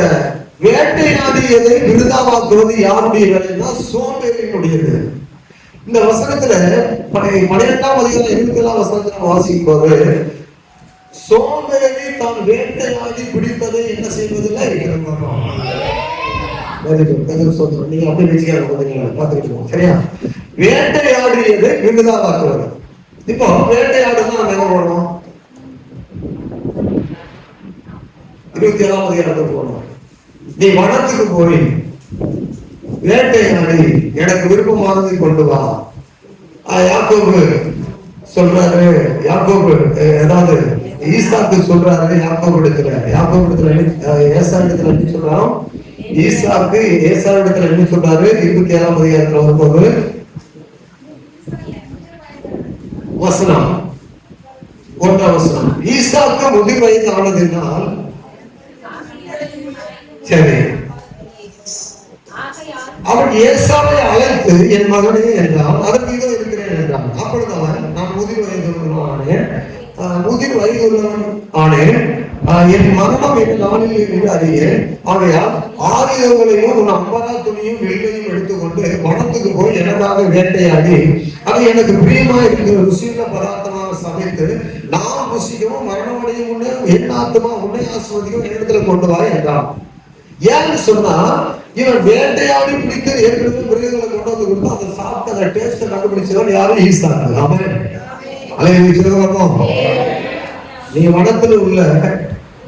Speaker 2: வேட்டையாடியதை விருதாவாக்குவது யாருடைய வேலைன்னா சோம்பேறியினுடையது. இந்த வசனத்துல 12ஆம் அதிகாரம் 27ஆம் வசனத்துல வாசிக்கும் போது, சோம்பேறி தான் வேட்டையாடி பிடித்ததை என்ன செய்வதில்லை. நீங்க அப்படி வச்சுக்க பாத்துக்கிட்டு சரியா? வேட்டையாடியதை விருதாவாக்குவது. இப்போ வேட்டையாடுனா நம்ம என்ன பண்ணணும்? 27ஆம் அதிகாரத்துக்கு போகணும். நீ வனத்துக்கு போய் வேட்டையாடி எனக்கு விருப்பமானதை கொண்டு வா. யாக்கோபு சொல்றாரு, யாக்கோபு ஏதாவது ஈசாக்கு சொல்றாரு, யாக்கோபு இடத்துல ஏசா இடத்துல என்ன சொல்றான், ஈசாக்கு ஏசா இடத்துல என்ன சொல்றாரு, 27ஆம் அதிகாரத்துல வரும்போது வசனம் 1ஆம் வசனம், ஈசாக்கு முதிர் வயது ஆனதினால் சரி அவன் ஏசாவை அழைத்து என் மகனே என்றான், அதற்கு இதோ இருக்கிறேன் என்றான். அப்பொழுது அவன், நான் முதிர் வயதுள்ளவன் ஆனேன், என் மரணம் என் நாளில் என்று அறியேன். ஆகையால் ஆயுதங்களையும் உன் அம்பரா துணியும் வில்லையும் எடுத்துக்கொண்டு வனத்துக்கு போய் எனக்காக வேட்டையாடி அது எனக்கு பிரியமா இருக்கிற ருசியுள்ள பதார்த்தமாக சமைத்து நான் ருசிக்கவும் மரணமடையும் உன்னை என் ஆத்மா உன்னை ஆசிர்வதிக்கும் என்னிடத்துல கொண்டு வா என்றான். ஏன்னு சொன்னா, இவன் வேட்டையாடி பிடித்து ஏற்கனவே மிருகங்களை கொண்டு வந்து கொடுத்து அதை சாப்பிட்டு அந்த டேஸ்ட்டை கண்டுபிடிச்சவன் யாரும் ஈசாக்கு. நீ வனத்துல உள்ள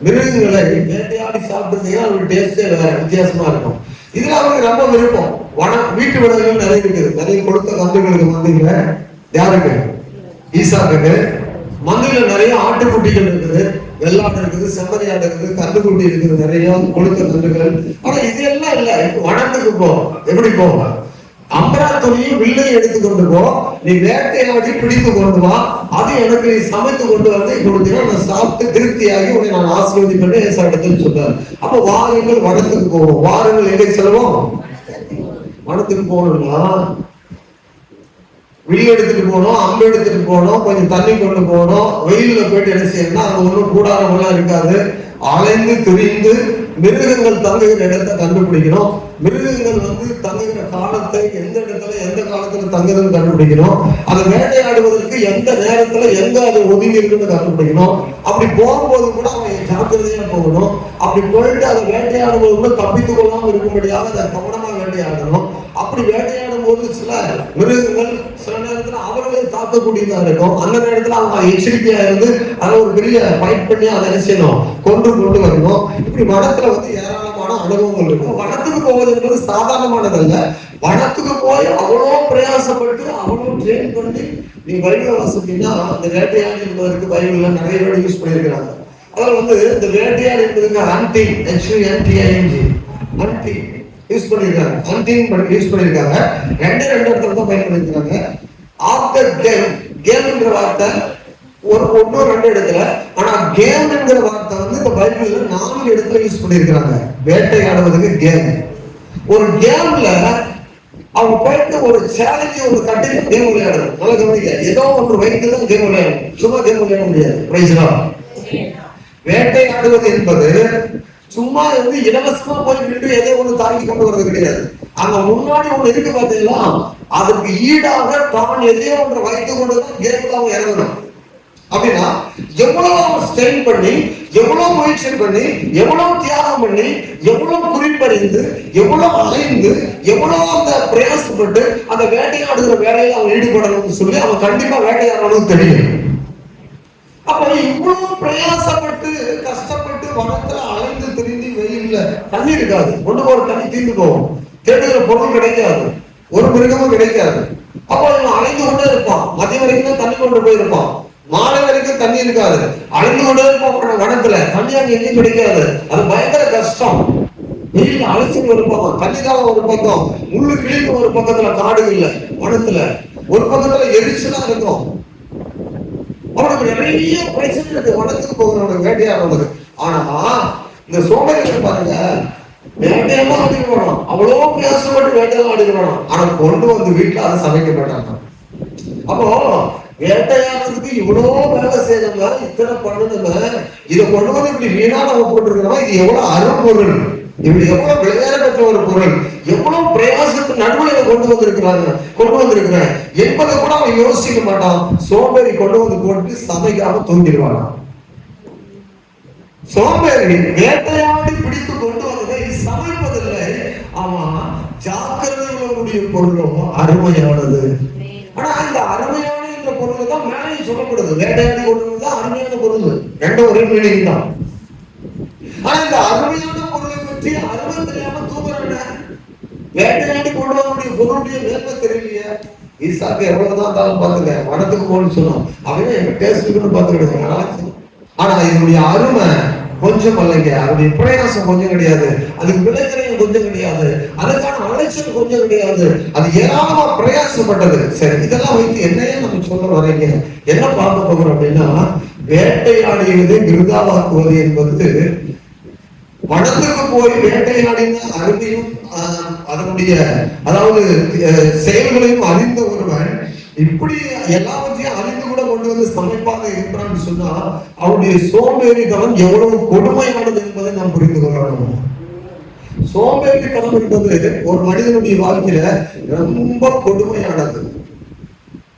Speaker 2: மிருகங்களை வேட்டையாடி சாப்பிட்டீங்கன்னா அதோட டேஸ்டே வேற வித்தியாசமா இருக்கும். இதுல அவனுக்கு ரொம்ப விருப்பம். வீட்டு விலங்குகள் நிறைய இருக்குது. நிறைய கொடுத்த கன்றுகளுக்கு மந்தியில யாருக்கு, ஈசாக்கு. மந்தியில நிறைய ஆட்டுக்குட்டிகள் இருக்குது, வெள்ளாடு இருக்குது, செம்மறியாடு இருக்குது, கன்றுக்குட்டி இருக்குது, நிறைய கொடுத்த கன்றுகள். ஆனா இது எல்லாம் இல்ல. வனத்துக்கு போ. எப்படி போக, அம்பரா துணியும் வில்லையும் எடுத்துக்கொண்டு போ, நீ வேட்டையாடி பிடித்து கொண்டு வா, அது எனக்கு நீ சமைத்து கொண்டு வந்து கொடுத்தீங்கன்னா நான் சாப்பிட்டு திருப்தியாகி உன்னை நான் ஆசீர்வதிப்பேன் ஏசா இடத்துல சொன்னார். அப்ப வாருங்கள் வனத்துக்கு போவோம். வாருங்கள் எங்கே செல்வோம்? வனத்துக்கு போகணும்னா வில்லு எடுத்துட்டு போனோம், அம்பு எடுத்துட்டு போனோம், கொஞ்சம் தண்ணி கொண்டு போனோம். வெயில்ல போயிட்டு என்ன செய்யணும்னா அங்க ஒன்றும் கூடாரம் எல்லாம் இருக்காது. அலைந்து திரிந்து மிருகங்கள் தங்குகிற இடத்தை கண்டுபிடிக்கணும். மிருகங்கள் தங்குகிற காலத்தை எந்த இடத்துல எந்த காலத்துல தங்குறதுன்னு கண்டுபிடிக்கணும். அதை வேட்டையாடுவதற்கு எந்த நேரத்துல எங்க அது ஒதுங்கி இருக்குன்னு கண்டுபிடிக்கணும். அப்படி போகும்போது கூட அவன் ஜாக்கிரதையா போகணும். அப்படி போயிட்டு அதை வேட்டையாடும்போது கூட தப்பித்துக் கொள்ளாம இருக்கும்படியாக அதை கவனமா வேட்டையாடணும். அப்படி வேட்டையாடும் போது சில மிருகங்கள் சில நேரத்துல அவர்களே தாக்கக்கூடியதா இருக்கும். அந்த நேரத்துல அவங்க எச்சரிக்கையா இருந்து அதை ஒரு பெரிய ஃபைட் பண்ணி அதை என்ன செய்யணும், கொண்டு வரணும். இப்படி வனத்துல ஏராளமான அனுபவங்கள் இருக்கும். வனத்துக்கு போவது என்பது சாதாரணமானதல்ல. வனத்துக்கு போய் அவ்வளோ பிரயாசப்பட்டு அவ்வளோ ட்ரெயின் பண்ணி நீ பைபிளை வாசிப்பீங்கன்னா அந்த வேட்டையாடு என்பதற்கு பைபிள்ல நிறைய பேர் யூஸ் பண்ணியிருக்கிறாங்க. அதில் இந்த வேட்டையாடு என்பதுக்கு ஹண்டிங், ஹண்டிங் யூஸ் பண்ணிருக்காங்க. ஹண்டிங் யூஸ் பண்ணிருக்காங்க. ரெண்டு இடத்துல தான் பயன்படுத்திருக்காங்க. ஆஃப்டர் கேம்ங்கிற வார்த்தை ஒன்னும் 2 இடத்துல. ஆனா கேம் என்கிற வார்த்தை இந்த பைபிள்ல 4 இடத்துல யூஸ் பண்ணிருக்காங்க. வேட்டையாடுவதுக்கு கேம். ஒரு கேம்ல அவங்க போயிட்டு ஒரு சேலஞ்சு ஒரு கட்டி கேம் விளையாடணும். நல்ல கவனிக்க, ஏதோ ஒன்று வைத்து தான் கேம் விளையாடணும். சும்மா கேம் விளையாட முடியாது. வேட்டையாடுவது என்பது சும்மா இலவசமா போய் நின்று எதோ ஒண்ணு தாங்கி கொண்டு வர்றது கிடையாது. அங்க முன்னாடி ஒண்ணு இருக்கு பாத்தீங்களா, அதுக்கு ஈடாக தான் எதையோ ஒன்று வைத்துக் கொண்டுதான் கேம்ல அவங்க இறங்கணும். அப்படின்னா எவ்வளவு அவன் ஸ்ட்ரெயின் பண்ணி, எவ்வளவு முயற்சி பண்ணி, எவ்வளவு தியாகம் பண்ணி, எவ்வளவு குறிப்பறிந்து, எவ்வளவு அலைந்து, எவ்வளவு அந்த பிரயாசப்பட்டு அந்த வேட்டையாடுகிற வேலையில அவன் ஈடுபடணும்னு சொல்லி அவன் கண்டிப்பா வேட்டையாடணும்னு தெரியும். அப்ப இவ்வளவு பிரயாசப்பட்டு கஷ்டப்பட்டு வனத்துல அலைந்து திரிந்து வெயில்ல தண்ணி இருக்காது, கொண்டு போற தண்ணி தீர்ந்து போகும், தேடுகிற பொருள் கிடைக்காது, ஒரு மிருகமும் கிடைக்காது. அப்போ இவன் அலைந்து கொண்டே இருப்பான். மதியம் வரைக்கும் தான் தண்ணி கொண்டு போயிருப்பான், மாலை வரைக்கும் தண்ணி இருக்காது, அலைந்து கொண்டே இருப்பான் வனத்துல. தண்ணி அங்க எங்கேயும் கிடைக்காது. அது பயங்கர கஷ்டம். வெயில் அலைச்சல் ஒரு பக்கம், தண்ணி தான் ஒரு பக்கம், முள்ளு கிழிப்பு ஒரு பக்கத்துல, காடு இல்ல வனத்துல, ஒரு பக்கத்துல எரிச்சலா இருக்கும். அவனுக்கு நிறைய பிரச்சனை இருக்கு வனத்துக்கு போகிறவனுக்கு, வேட்டையாடுறவனுக்கு. ஆனா இந்த சோம்பேறிகள் பாருங்க, வேட்டையெல்லாம் ஆடிட்டு வேணும், அவ்வளோ பேசப்பட்டு வேட்டையெல்லாம் ஆடிட்டு வேணும், ஆனா கொண்டு வந்து வீட்டுல அதை சமைக்க மாட்டாங்க. அப்போ வேட்டையாடுறதுக்கு இவ்வளோ வேலை செய்யணுங்க, இத்தனை பண்ணணுங்க, இதை கொண்டு வந்து இப்படி வீணா நம்ம போட்டுருக்கோம். இது எவ்வளவு அரும்பொருள், இப்படி எவ்வளவு விளையாட பெற்ற ஒரு பொருள், எவ்வளவு பிரயாசத்துக்கு நடுவில் கொண்டு வந்திருக்கிறேன் என்பதை கூட அவன் யோசிக்க மாட்டான். சோம்பேறி கொண்டு வந்து போட்டு சமைக்காம தூங்கிடுவான். சோம்பேறி வேட்டையாடி பிடித்து கொண்டு வந்ததை சமைப்பதில்லை. ஆமா, ஜாக்கிரதையுடைய பொருளும் அருமையானது. ஆனா இந்த அருமையான இந்த பொருள் தான் மேலே சொல்லப்படுது. வேட்டையாடி கொண்டு வந்தா அருமையான பொருள், ரெண்டும் ஒரே மீனிங் தான். ஆனா இந்த அருமையான பொருளை பற்றி அருமை தெரியாம தூங்குறாங்க. வேட்டையாடி கொண்டு வரக்கூடிய பொருளுடைய மேன்மை தெரியலையே. ஈசாக்கு எவ்வளவுதான் இருந்தாலும் பாத்துங்க, வனத்துக்கு போகணும்னு சொன்னோம், அவன் எங்க டேஸ்ட்டுன்னு பாத்துக்கிடுங்க. ஆனா இதனுடைய அருமை கொஞ்சம் அல்லங்க, அதனுடைய பிரயாசம் கொஞ்சம் கிடையாது, அதுக்கு விளைச்சலையும் கொஞ்சம் கிடையாது, அதுக்கான அலைச்சல் கொஞ்சம் கிடையாது, அது ஏராளமா பிரயாசப்பட்டது. சரி, இதெல்லாம் வைத்து என்னையே நம்ம சொல்ல வரீங்க, என்ன பார்க்க போகிறோம் அப்படின்னா, வேட்டையாடியதை விருதாவாக்குவது என்பது வனத்துக்கு போய் வேட்டையாடின அருமையும் அதனுடைய அதாவது செயல்களையும் அறிந்த ஒருவன் இப்படி எல்லாவற்றையும் அறிந்து கூட கொண்டு வந்து சமைப்பாக இருக்கிறான்னு சொன்னா அவருடைய சோம்பேறித்தனம் எவ்வளவு கொடுமையானது என்பதை நாம் புரிந்து கொள்ளணும். சோம்பேறித்தனம் என்பது ஒரு மனிதனுடைய வாழ்க்கையில ரொம்ப கொடுமையானது.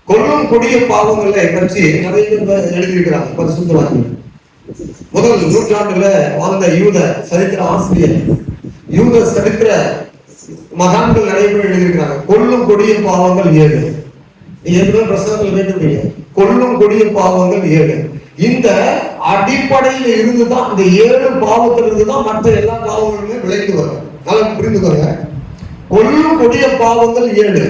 Speaker 2: கொல்லும் கொடிய பாவங்களை பற்றி நிறைய பேர் எழுதியிருக்கிறாங்க பரிசுத்தவான்கள். முதல் நூற்றாண்டுல வாழ்ந்த யூத சரித்திர ஆசிரியர், யூத சரித்திர மகான்கள் நிறைய பேர் எழுதியிருக்கிறாங்க. கொல்லும் கொடிய பாவங்கள் 7. நீங்க பிரசனத்தில் கேட்டிருப்பீங்க, கொல்லும் கொடிய பாவங்கள் 7. இந்த அடிப்படையில இருந்துதான், இந்த 7 பாவத்தில் இருந்துதான் மற்ற எல்லா பாவங்களுமே விளைந்து வரும். நல்லா புரிந்துக்கோங்க, கொல்லும் கொடிய பாவங்கள் 7.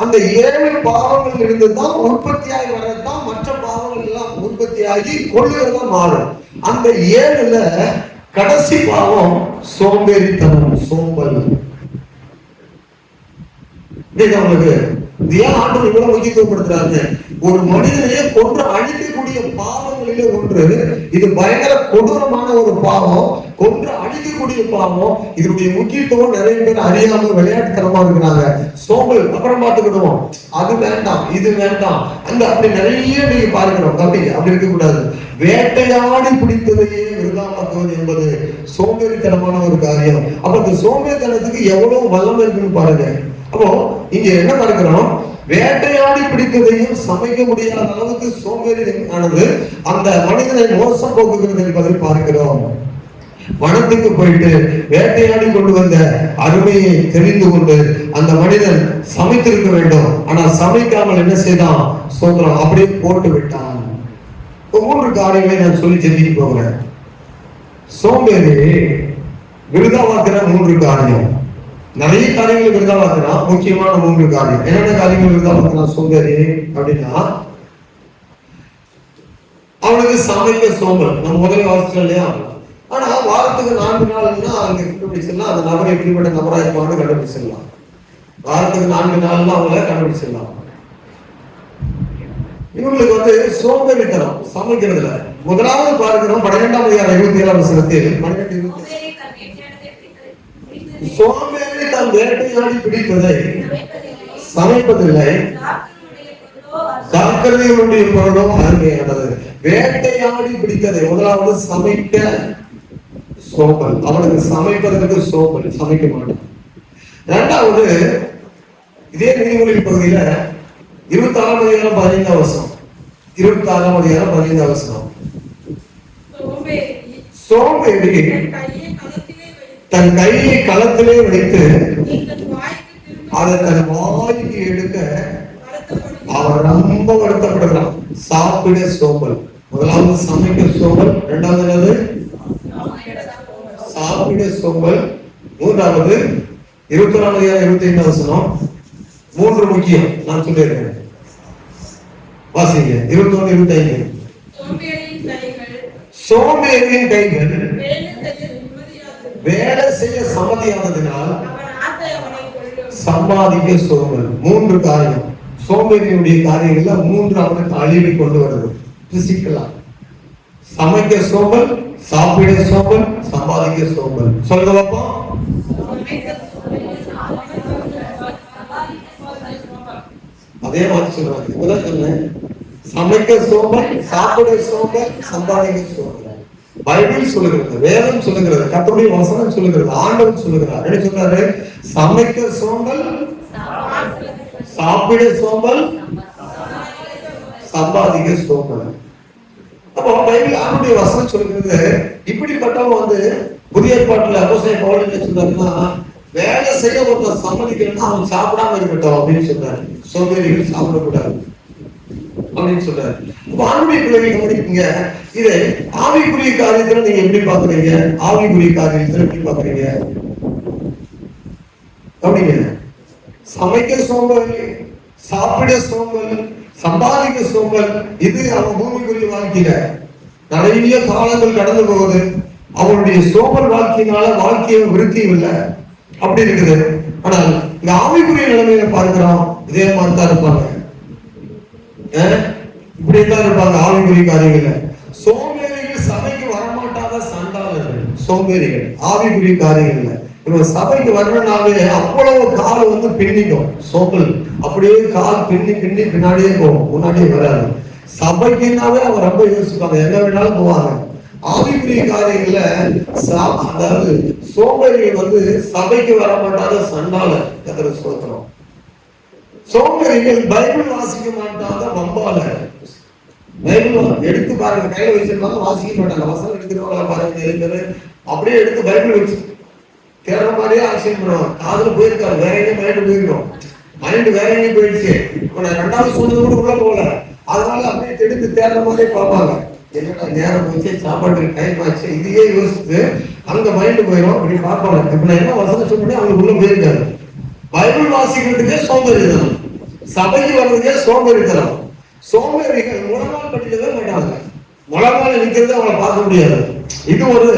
Speaker 2: அந்த 7 பாவங்கள் இருந்துதான் உற்பத்தியாகி வரதான் மற்ற பாவங்கள் எல்லாம் உற்பத்தியாகி கொள்ளுகிறதா மாறும். அந்த 7ல கடைசி பாவம் சோம்பேறித்தனம், சோம்பல். உங்களுக்கு ஏன் ஆண்டு இவ்வளவு முக்கியத்துவப்படுத்துறாங்க? ஒரு மனிதனையே கொன்று அழிக்கக்கூடிய பாவங்களிலே ஒன்று இது. பயங்கர கொடூரமான ஒரு பாவம், கொன்று அழிக்கக்கூடிய பாவம். இதனுடைய முக்கியத்துவம் நிறைய பேர் அறியாம விளையாட்டுத்தனமா இருக்கிறாங்க. சோம்பல் அப்புறம் பார்த்துக்கிடுவோம், அது வேண்டாம் இது வேண்டாம் அந்த அப்படி நிறைய நீங்க பார்க்கணும். அப்படி இருக்கக்கூடாது. வேட்டையாடி பிடித்ததையே விருதாமாக்குவது என்பது சோம்பேறித்தனமான ஒரு காரியம். அப்ப இந்த சோம்பேறித்தனத்துக்கு எவ்வளவு வல்லமை இருக்குன்னு பாருங்க. அப்போ இங்க என்ன பார்க்கிறோம், வேட்டையாடி பிடித்ததையும் சமைக்க முடியாத அளவுக்கு சோம்பேறி ஆனது அந்த மனிதனை மோசம் போக்குகிறது என்பதை பார்க்கிறோம். வனத்துக்கு போயிட்டு வேட்டையாடி கொண்டு வந்த அருமையை தெரிந்து கொண்டு அந்த மனிதன் சமைத்திருக்க வேண்டும். ஆனா சமைக்காமல் என்ன செய்தான்? சோதரம் அப்படியே போட்டு விட்டான். 3 காரியங்களை நான் சொல்லி செஞ்சுட்டு போகிறேன். சோம்பேறி விருதாவாக்குற 3 காரியம். நிறைய காரியங்கள் விருதாவாக்குறான், முக்கியமான 3 காரியம். என்னென்ன காரியங்கள் விருதாவாக்குறான் சோம்பேறி அப்படின்னா, அவனுக்கு சமைக்க சோம்பல். நம்ம முதல்ல வாசிச்சோம் இல்லையா? ஆனா வாரத்துக்கு 4 நாள்னா அங்க கண்டுபிடிச்சிடலாம், அந்த நபர் எப்படிப்பட்ட நபரா இருப்பான்னு கண்டுபிடிச்சிடலாம். வாரத்துக்கு 4 நாள்னா அவங்கள கண்டுபிடிச்சிடலாம். இவங்களுக்கு வந்து சோம்பேறித்தனம் சமைக்கிறதுல. முதலாவது பார்க்கிறோம் 12ஆம் அதிகாரம் 27ஆம் வசனத்தில், சோம்பேறி தன் வேட்டையாடி பிடிப்பதை சமைப்பதில்லை, ஜாக்கிரதையுடைய பொருளோ அருமையானது. வேட்டையாடி பிடித்ததை முதலாவது சமைக்க சோம்பல். அவனுக்கு சமைப்பதற்கு சோம்பல், சமைக்க மாட்டான். 2வது இதே நீதிமொழி பகுதியில 26ஆம் அதிகாரம் 15ஆம் வசனம், 26ஆம் அதிகாரம் 15ஆம் வசனம், சோம்பேறி தன் கையை களத்திலே வைத்து அதை தன் வாய்க்கு எடுக்க அவன் ரொம்ப வருத்தப்படுகிறான். சாப்பிட சோம்பல். முதலாவது சமைக்க சோம்பல், 2வது சாப்பிட சோம்பல். மூன்றாவது 21-25 மூன்று முக்கியம் நான் சொல்லியிருக்கேன். வாசிங்க 21-25. சோம்பேறியின் கைகள் வேலை செய்ய சம்மதியானதினால் சம்பாதிக்க சோம்பல். மூன்று காரியம் சோம்பேறியுடைய காரியங்கள்ல மூன்று அவனுக்கு அழிவை கொண்டு வருது. பிசிக்கலா சமைக்க சோம்பல், சாப்பிட சோம்பல், சம்பாதிக்க சோம்பல். சொல்லுங்க பாப்போம். அதே மாதிரி சொல்றாங்க. இப்பதான் சொன்னேன், சமைக்க சோம்பல், சாப்பிட சோம்பல், சம்பாதிக்க சோம்பல். பைபிள் சொல்லுகிறது, வேதம் சொல்லுகிறது, கர்த்தருடைய வசனம் சொல்லுகிறது, ஆண்டவர் சொல்லுகிறார். என்ன சொல்றாரு? சமைக்க சோம்பல், சாப்பிட சோம்பல், சம்பாதிக்க சோம்பல். அப்போ பைபிள் ஆண்டவருடைய வசனம் சொல்லுகிறது. இப்படிப்பட்டவங்க புதிய ஏற்பாட்டுல அப்போஸ்தலன் பவுல் என்ன சொல்றாருன்னா, வேலை செய்ய ஒருத்தர் சம்மதிக்கணும்னா அவன் சாப்பிடாம இருக்கட்டும் அப்படின்னு சொல்றாரு. சோம்பேறிகள் சாப்பிடக்கூடாது அப்படின்னு சொல்றாரு. ஆன்மீக பிள்ளைகள் கவனிப்பீங்க. இதை ஆவிக்குரிய காரியத்துல நீங்க எப்படி பாக்குறீங்க? ஆவிக்குரிய காரியத்துல எப்படி பாக்குறீங்க? கவனிங்க. சமைக்க சோம்பல், சாப்பிட சோம்பல், சம்பாதிக்க சோம்பல், இது அவன் பூமிக்குரிய வாழ்க்கையில நிறைய காலங்கள் கடந்து போகுது. அவனுடைய சோம்பல் வாழ்க்கையினால வாழ்க்கையை விருத்தியும் இல்லை, அப்படி இருக்குது. ஆனால் இந்த ஆவிக்குரிய நிலைமையில பார்க்கிறோம், இதே மாதிரி தான் இருப்பாங்க, இப்படித்தான் இருப்பாங்க ஆவிக்குரிய காரியங்கள்ல. சோம்பேறிகள் சபைக்கு வரமாட்டாத சண்டாளர்கள் சோம்பேறிகள் ஆவிக்குரிய காரியங்கள்ல. இவன் சபைக்கு வரணும்னாவே அவ்வளவு கால் பின்னிக்கும். சோம்பல் அப்படியே கால் பின்னி பின்னி பின்னாடியே போகும், முன்னாடியே வராது. சபைக்குனாவே அவன் ரொம்ப யோசிப்பாங்க, எங்க வேணாலும் போவாங்க. ஆவிக்குரிய காரியங்கள்ல அதாவது சோம்பேறிகள் சபைக்கு வரமாட்டாத சண்டாளர். கர்த்தரை ஸ்தோத்திரம். சோம்பேறிகள் பைபிள் வாசிக்க மாட்டாத வம்பால. பைபிள் எடுத்து பாருங்க, கையில வச்சிருப்பாங்க, வாசிக்க மாட்டாங்க. வசனம் எடுத்துருவாங்க பாருங்க, அப்படியே எடுத்து பைபிள் வச்சு தேடுற மாதிரியே ஆக்ஷன் பண்ணுவாங்க. காதுல போயிருக்காரு, வேற எங்கேயும் மைண்டு போயிருக்கோம், மைண்டு வேற எங்கேயும் போயிடுச்சு. ரெண்டாவது சொன்னது கூட உள்ள போகல, அதனால அப்படியே எடுத்து தேடுற மாதிரியே பார்ப்பாங்க. என்னடா நேரம் போச்சு, சாப்பாட்டுக்கு டைம் ஆச்சு, இதையே யோசிச்சு அங்க மைண்டு போயிடும், அப்படி பார்ப்பாங்க. இப்ப நான் என்ன வசனம் சொன்னேன், அவங்க உள்ள போயிருக்காரு. பைபிள் வாசிக்கிறதுக்கே சோம்பேறித்தனம், சபைக்கு வர்றதுக்கே சோம்பேறித்தனம். சோம்பேறிகள் முழங்கால் படிக்கவே மாட்டாங்க, முழங்கால நிக்கிறது அவங்களை பார்க்க முடியாது. இது ஒரு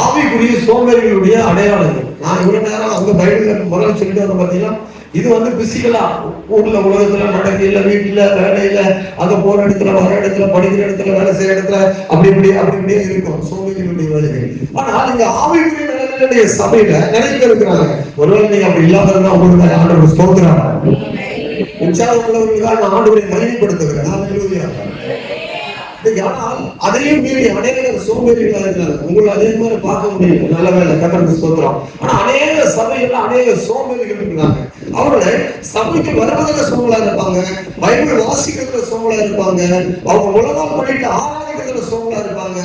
Speaker 2: ஆவிக்குரிய சோம்பேறிகளுடைய அடையாளங்கள். நான் இவ்வளவு நேரம் அங்க பைபிள்ல முதல்ல சொல்லிட்டு வந்த பாத்தீங்கன்னா, இது பிசிக்கலா ஊர்ல உலகத்துல நடக்கையில, வீட்டுல, வேலையில, அங்க போற இடத்துல, வர இடத்துல, படிக்கிற இடத்துல, வேலை செய்யற இடத்துல, அப்படி இப்படியே இருக்கும் சோம்பேறிகளுடைய வேலைகள். ஆனா நீங்க ஆவிக்குரிய நிலைமையிலுடைய சபையில நிறைய பேர் இருக்கிறாங்க. ஒருவேளை நீங்க அப்படி இல்லாம இருந்தா உங்களுக்கு ஆண்டவர் ஸ்தோத்திரம். உற்சாகம் உள்ளவர்களுக்காக ஆண்டவரை மகிமைப்படுத்துகிறேன். ஆனால் அதையும் மீறி அநேக சோம்பேறிகளா இருக்கிறாங்க. உங்களை அதே மாதிரி பார்க்க முடியும், நல்ல வேலை, கர்த்தருக்கு ஸ்தோத்திரம். ஆனா அநேக சபைகள்ல அநேக சோம்பேறிகள் இருக்கிறாங்க. அவர்களை சபைக்கு வருவதில் சோம்பலா இருப்பாங்க, பைபிள் வாசிக்கிறதுல சோம்பலா இருப்பாங்க, அவங்க உலகம் பண்ணிட்டு ஆராதிக்கிறதுல சோம்பலா இருப்பாங்க.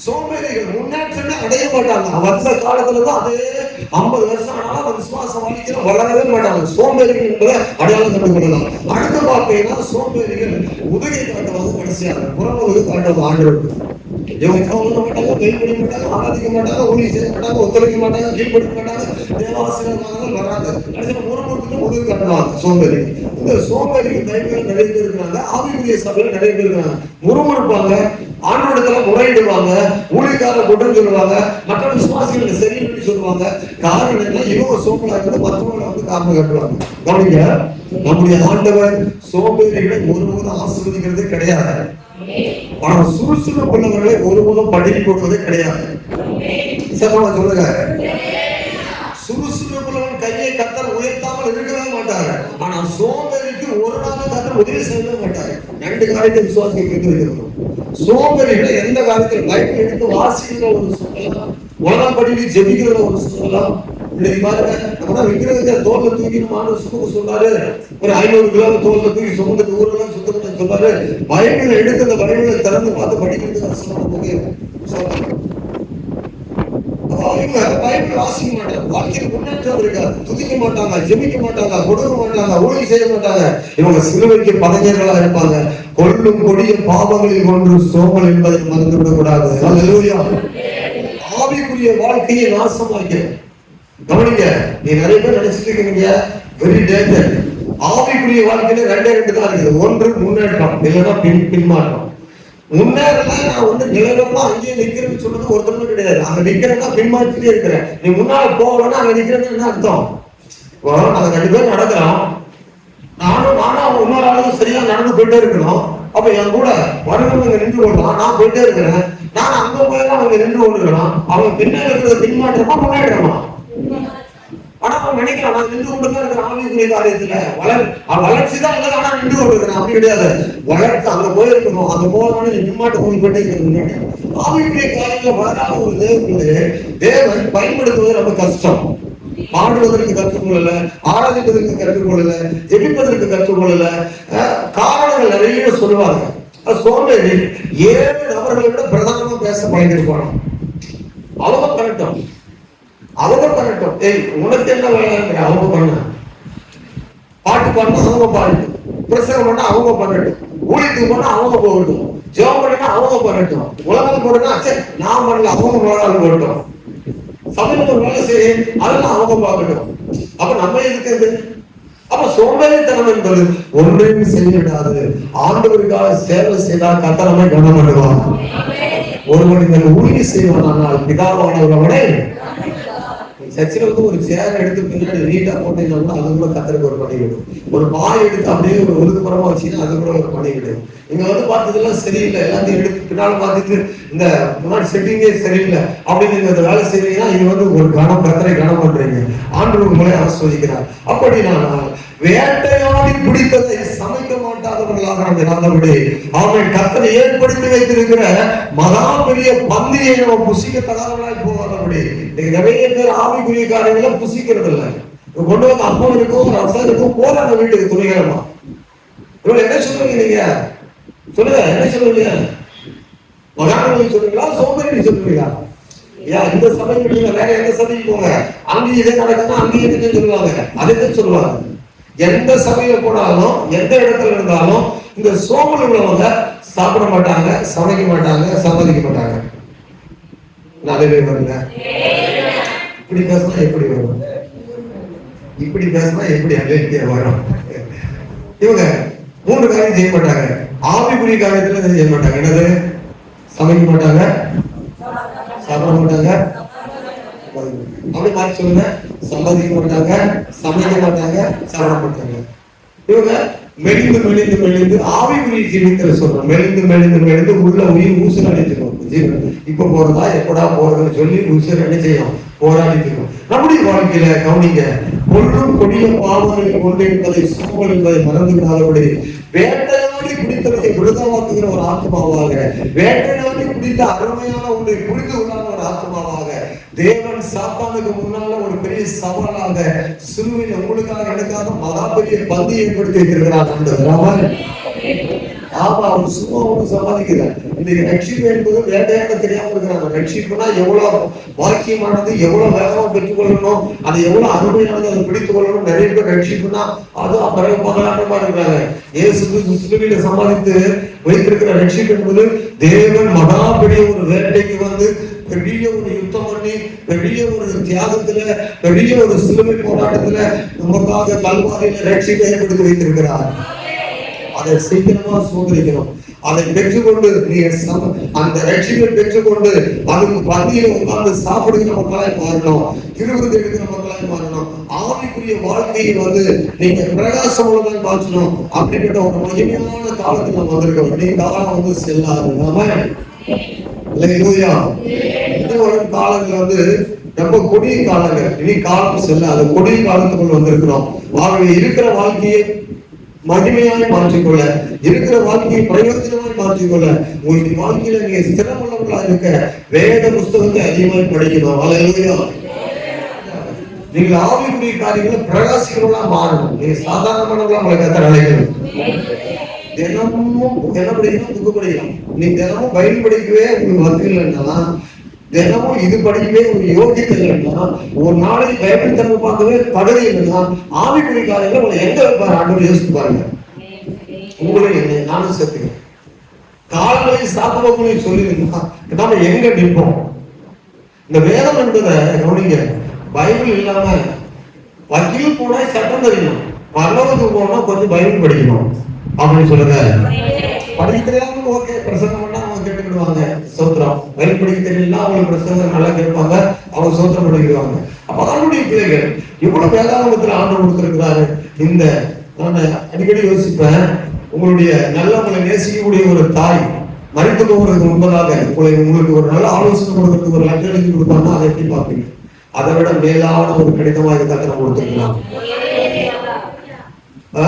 Speaker 2: சோம்பேறிகள் முன்னேற்றமே அடைய மாட்டாங்க. வந்த காலத்துலதான் அதே 50 வருஷம் ஆனாலும் விசுவாசம் வாழ்க்கையில வளரவே மாட்டாங்க. சோம்பேறிகள் என்பதை அடையாளம் கண்டுகொள்ளலாம். அடுத்த பார்த்தீங்கன்னா சோம்பேறிகள் உதவி காட்டுவாங்க, கடைசியாக புறமுதுகு காட்டுவாங்க. ஆண்டவருக்கு இவங்க கவனிக்க மாட்டாங்க, கைப்படிக்க மாட்டாங்க, ஆராதிக்க மாட்டாங்க, ஊழியம் செய்ய மாட்டாங்க, ஒத்துழைக்க மாட்டாங்க, கீழ்படுத்த மாட்டாங்க, தேவாசிரியர்கள் வராது. கடைசியில் முறமுறுத்துக்கு உதவி காட்டுவாங்க சோம்பேறி. இந்த சோம்பேறிகள் கைகள் நிறைய பேர் இருக்கிறாங்க. ஆவிக்குரிய சபையில் நிறைய பேர் இருக்கிறாங்க. முறுமுறுப்பாங்க, ஆண்டவரிடத்துல முறையிடுவாங்க, ஊழியக்காரரை குற்றம் சொல்லுவாங்க, மற்ற விசுவாசிகளுக்கு சரி பண்ணி சொல்லுவாங்க. காரணம் என்ன? இவங்க சோம்பலா இருக்கிறத மற்றவங்களை காரணம் காட்டுவாங்க. கவனிங்க, நம்முடைய ஆண்டவர் சோம்பேறிகளை ஒருபோதும் ஆசீர்வதிக்கிறதே கிடையாது. ஆனால் சுறுசுறுப்பு உள்ளவர்களை ஒருபோதும் படுத்தி போடுவதே கிடையாது. சத்தமா சொல்லுங்க. சுறுசுறுப்புள்ளவன் கையை கர்த்தர் உயர்த்தாமல் இருக்கவே மாட்டாரு. ஆனா சோம்பேறிக்கு ஒரு நாள் கர்த்தர் உதவி செய்யவே மாட்டாரு. ரெண்டு காரியத்தை விசுவாசிக்க வைக்கணும். சோம்பேறிகளை எந்த காரியத்தில் பைபிள் எடுத்து வாசிக்கிற ஒரு சொல்லலாம், உலகம் படித்து ஜெபிக்கிற ஒரு சொல்லலாம். இன்னைக்கு பாருங்க, நம்ம விக்கிரகத்தை தோல்ல தூக்கினுமான சொன்னாரு, ஒரு 500 கிலோ தோல்ல தூக்கி சுமந்துட்டு ஊரெல்லாம் சுத்தம் சொன்னாரு. பைபிளை எடுத்து அந்த பைபிளை திறந்து பார்த்து படிக்கிறதுக்கு பைபிள் வாசிக்க மாட்டாங்க, வாழ்க்கையில் முன்னேற்றம் இருக்காது, துதிக்க மாட்டாங்க, ஜெபிக்க மாட்டாங்க, கொடுக்க மாட்டாங்க, ஊழியம் செய்ய மாட்டாங்க. இவங்க சிலுவைக்கு பதஞ்சர்களா இருப்பாங்க. கொள்ளும் கொடிய பாவங்களில் ஒன்று சோம்பல் என்பதை மறந்துவிடக் கூடாது. அல்லேலூயா. ஆவிக்குரிய ஆவிக்குரிய வாழ்க்கையை நாசமாக்கிற. கவனிங்க, நீ நிறைய பேர் நினைச்சிட்டு இருக்கீங்க வெரி டேஞ்சர். ஆவிக்குரிய வாழ்க்கையில ரெண்டு தான் இருக்குது. ஒன்று முன்னேற்றம், இல்லைன்னா பின்மாற்றம். முன்னேறல நான் நிலவரமா அங்கேயே நிக்கிறேன்னு சொன்னது ஒருத்தருமே கிடையாது. அங்க நிக்கிறேன்னா பின்மாற்றிட்டே இருக்கிறேன். நீ முன்னால போகலன்னா அங்க நிக்கிறேன்னு என்ன அர்த்தம்? நாங்க 2 பேரும் நடக்கிறோம், நானும் இன்னொரு ஆளும் சரியா நடந்து போயிட்டே இருக்கணும். அப்ப என் கூட வருகிறவங்க நின்று கொள்ளலாம், நான் போயிட்டே இருக்கிறேன். நான் அங்க போயெல்லாம் அவங்க நின்று கொண்டுக்கலாம். அவங்க பின்னாடி இருக்கிறத பின்மாற்றமா முன்னேற்றமா? ஆனா அவன் நினைக்கிறான் நான் நின்று கொண்டுதான் இருக்கிற ஆவிக்குரிய காரியத்துல வளர்ச்சி தான் இல்லை, ஆனா நின்று கொண்டு இருக்கிறேன். அப்படி கிடையாது. வளர்ச்சி அங்க போயிருக்கணும், அங்க போகணும்னு நீ பின்மாட்டம் போயிட்டே இருக்கிறது. ஆவிக்குரிய காரியத்துல வளராத ஒரு தேவன் பயன்படுத்துவது ரொம்ப கஷ்டம். பாடுவதற்கு கற்றுக்கொள்ளல, ஆராதிப்பதற்கு கற்றுக்கொள்ளல, ஜெபிப்பதற்கு கற்றுக்கொள்ளல. காரணங்கள் நிறைய சொல்லுவாங்க. சோம்பேறி 7 நபர்களை விட பிரதானமா பேச பழகிருப்பாங்க. அவங்க பண்ணட்டும். ஏய் உனக்கு என்ன வேலை? அவங்க பண்ண பாட்டு பண்ணா அவங்க பாடட்டும், பிரசங்கம் பண்ணா அவங்க பண்ணட்டும், ஊழியத்துக்கு பண்ணா அவங்க போகட்டும், ஜெபம் பண்ணா அவங்க பண்ணட்டும், உலகம் போடுனா சரி நான் பண்ணல அவங்க உலகம் போடட்டும், சமையல் ஒரு வேலை செய்ய அதெல்லாம் அவங்க பார்க்கட்டும். அப்ப நம்ம இருக்கிறது அப்ப சோம்பேறித்தனம் என்பது ஒன்றையும் செய்யவிடாது. ஆண்டவருக்காக சேவை செய்தால் கர்த்தர் நம்மை கனம் பண்ணுவார். ஒருவன் இந்த ஊழிய செய்வானால் பிதாவானவரை சர்ச்சில் ஒரு சேர் எடுத்து பின்னாடி நீட்டா போட்டீங்கன்னா அது கூட கத்தருக்கு ஒரு பணி விடும். ஒரு பாய் எடுத்து அப்படியே ஒரு ஒதுக்குப்புறமா வச்சீங்கன்னா அது கூட ஒரு பணி விடும். இங்க பார்த்ததெல்லாம் சரியில்லை, எல்லாத்தையும் எடுத்து பின்னால பார்த்துட்டு இந்த முன்னாடி செட்டிங்கே சரியில்லை அப்படின்னு நீங்க அந்த வேலை செய்வீங்கன்னா இது ஒரு கத்தரை கனம் பண்றீங்க. ஆண்டவர் உங்களை ஆஸ்வதிக்கிறார். அப்படி நான் வேட்டையாடி பிடித்ததை சமைக்க மாட்டாதவர்களாக நம்ம இராதபடி அவன் கத்தரை ஏற்படுத்தி வைத்திருக்கிற மகா பெரிய பந்தியை நம்ம புசிக்க தகாதவர்களாய் போகாதபடி. நிறைய பேர் ஆவிக்குரிய காரியங்களை புசிக்கிறது இல்லை. கொண்டு வந்து அப்பம் இருக்கும், ரசம் இருக்கும், போறாங்க வீட்டுக்கு துணிகரமா. இவ்வளவு என்ன சொல்லுவீங்க? நீங்க சொல்லுங்க, என்ன சொல்லுவீங்க? மகாணங்களை சொல்லுவீங்களா, சோம்பேறி சொல்லுவீங்களா? ஏன் இந்த சபைக்கு வேற எந்த சபைக்கு போங்க, அங்கேயும் இதே நடக்குதுன்னா அங்கேயும் இதே சொல்லுவாங்க, அதை சொல்லுவாங்க. எந்த சபையில போனாலும் எந்த இடத்துல இருந்தாலும் இந்த சோம்பல் உள்ளவங்க சாப்பிட மாட்டாங்க, சமைக்க மாட்டாங்க, சம்மதிக்க மாட்டாங்க. நிறைய வருங்க. இப்படி பேசினா எப்படி வரும்? இப்படி பேசினா எப்படி அலேக்கிய வரும்? இவங்க 3 காரியம் செய்ய மாட்டாங்க. ஆவிக்குரிய காரியத்துல செய்ய மாட்டாங்க. என்னது? சமைக்க மாட்டாங்க, சாப்பிட மாட்டாங்க, அப்படி மாதிரி சொல்லுங்க. சம்பாதிக்க மாட்டாங்க, சமைக்க மாட்டாங்க, சாப்பிட மாட்டாங்க. இவங்க மெலிந்து ஆவிக்குரிய ஜீவித்தல சொல்றோம். மெலிந்து உள்ள உயிர் ஊசல் அடிச்சிடும். ஜீவன் இப்ப போறதா எப்படா போறதுன்னு சொல்லி ஊசல் அடி செய்யும், போராடிட்டு. நம்முடைய வாழ்க்கையில கவனிங்க, கொள்ளும் கொடிய பாவங்களை கொண்டு என்பதை சோம்பல் என்பதை மறந்து விடாதபடி வேட்டையாடி பிடித்தவரை விருதமாக்குகிற ஒரு ஆத்மாவாக, வேட்டையாடி பிடித்த அருமையான ஒன்றை புரிந்து கொள்ளாத ஒரு ஆத்மாவாக, தேவன் சாத்தானுக்கு முன்னால ஒரு பெரிய சவாலாக சிலுவையில் உங்களுக்காக எனக்காக மகா பெரிய பந்தி ஏற்படுத்தி வைத்திருக்கிறார். ஆமா, அவர் சும்மா ஒண்ணு சமாளிக்கிறார். இன்னைக்கு ரட்சிப்பு என்பது வேட்டையான தெரியாம இருக்கிறாங்க. ரட்சிப்புனா எவ்வளவு பாக்கியமானது, எவ்வளவு வேகமா பெற்றுக்கொள்ளணும், அது எவ்வளவு அருமையானது, அதை பிடித்துக் கொள்ளணும். நிறைய பேர் ரட்சிப்புனா அது பிறகு பகலாட்டமா இருக்கிறாங்க. இயேசு சிலுவையில சமாளித்து வைத்திருக்கிற ரட்சிப்பு என்பது தேவன் மகா பெரிய ஒரு வேட்டைக்கு பெரிய ஒரு யுத்தம் பண்ணி, பெரிய ஒரு தியாகத்துல, பெரிய ஒரு சிலுவை போராட்டத்துல நமக்காக கல்வாரியில ரட்சிப்பை ஏற்படுத்தி வைத்திருக்கிறார். அதை சீக்கிரமா சோதரிக்கணும். அதை பெற்றுக்கொண்டு அந்த ரட்சிப்பை பெற்றுக்கொண்டு அதுக்கு பந்தியில உட்கார்ந்து சாப்பிடுகிற மக்களாய் மாறணும், திருவிருது எடுக்கிற மக்களாய் மாறணும். ஆவிக்குரிய வாழ்க்கையை நீங்க பிரகாசம் உள்ளதாய் மாற்றணும். அப்படிப்பட்ட ஒரு மகிமையான காலத்துல நம்ம வந்திருக்கோம். நீ காலம் செல்லாது. காலங்கள் ரொம்ப கொடிய காலங்கள். இனி காலம் செல்லாது. கொடிய காலத்துக்குள் வந்திருக்கிறோம். இருக்கிற வாழ்க்கையை மகிமையாய் மாற்றிக்கொள்ள, இருக்கிற வாழ்க்கையை பிரயோஜனமாய் மாற்றிக்கொள்ள, உங்களுடைய வாழ்க்கையில நீங்க ஸ்திரமுள்ளவர்களா இருக்க வேத புஸ்தகத்தை அதிகமாய் படிக்கணும். அல்லேலூயா. நீங்கள் ஆவிக்குரிய காரியங்களை பிரகாசிக்கிறவங்களா மாறணும். நீங்க சாதாரணமானவங்களா உங்களை கர்த்தர் அழைக்கணும். தினமும் என்ன படிக்கணும்? புக்கு படிக்கலாம். நீ தினமும் பைபிள் படிக்கவே உங்களுக்கு வசதி இல்லைன்னா, தினமும் இது படிக்கவே ஒரு யோகியத்தை இல்லைன்னா, ஒரு நாளைக்கு பைபிள் திறந்து பார்க்கவே தகுதி இல்லைன்னா, ஆவிக்குரிய காரியங்களை உங்களை எங்க வைப்பாரு ஆண்டவர் யோசித்து பாருங்க. உங்களையும் என்னை நானும் சேர்த்துக்கிறேன். காலங்களை சாப்பிடக்கூடிய சொல்லிருந்தா நாம எங்க நிற்போம்? இந்த வேதம் என்பதை கவனிங்க, பைபிள் இல்லாம வக்கீல் போனா சட்டம் தெரியணும், பரலோகத்துக்கு போனா கொஞ்சம் பைபிள் படிக்கணும் அப்படின்னு சொல்லுங்க. படிக்க தெரியாம ஓகே, பிரசங்கம் பண்ணா அவங்க கேட்டுக்கிடுவாங்க, சோத்திரம். பைபிள் படிக்க தெரியல அவங்களுக்கு பிரசங்கம் நல்லா கேட்பாங்க, அவங்க சோத்திரம் பண்ணிக்கிடுவாங்க. அப்ப அவனுடைய பிள்ளைகள் எவ்வளவு வேதாகமத்துல ஆண்டு கொடுத்திருக்கிறாரு. இந்த நான் அடிக்கடி யோசிப்பேன், உங்களுடைய நல்லவங்களை நேசிக்கக்கூடிய ஒரு தாய் மறித்து போகிறதுக்கு முன்பதாக உங்களுக்கு ஒரு நல்ல ஆலோசனை கொடுக்கறதுக்கு ஒரு லெட்டர் எழுதி கொடுப்பாங்கன்னா அதை எப்படி பார்ப்பீங்க? அதை விட மேலான ஒரு கடிதமா இதுக்காக நம்ம கொடுத்துருக்கலாம்.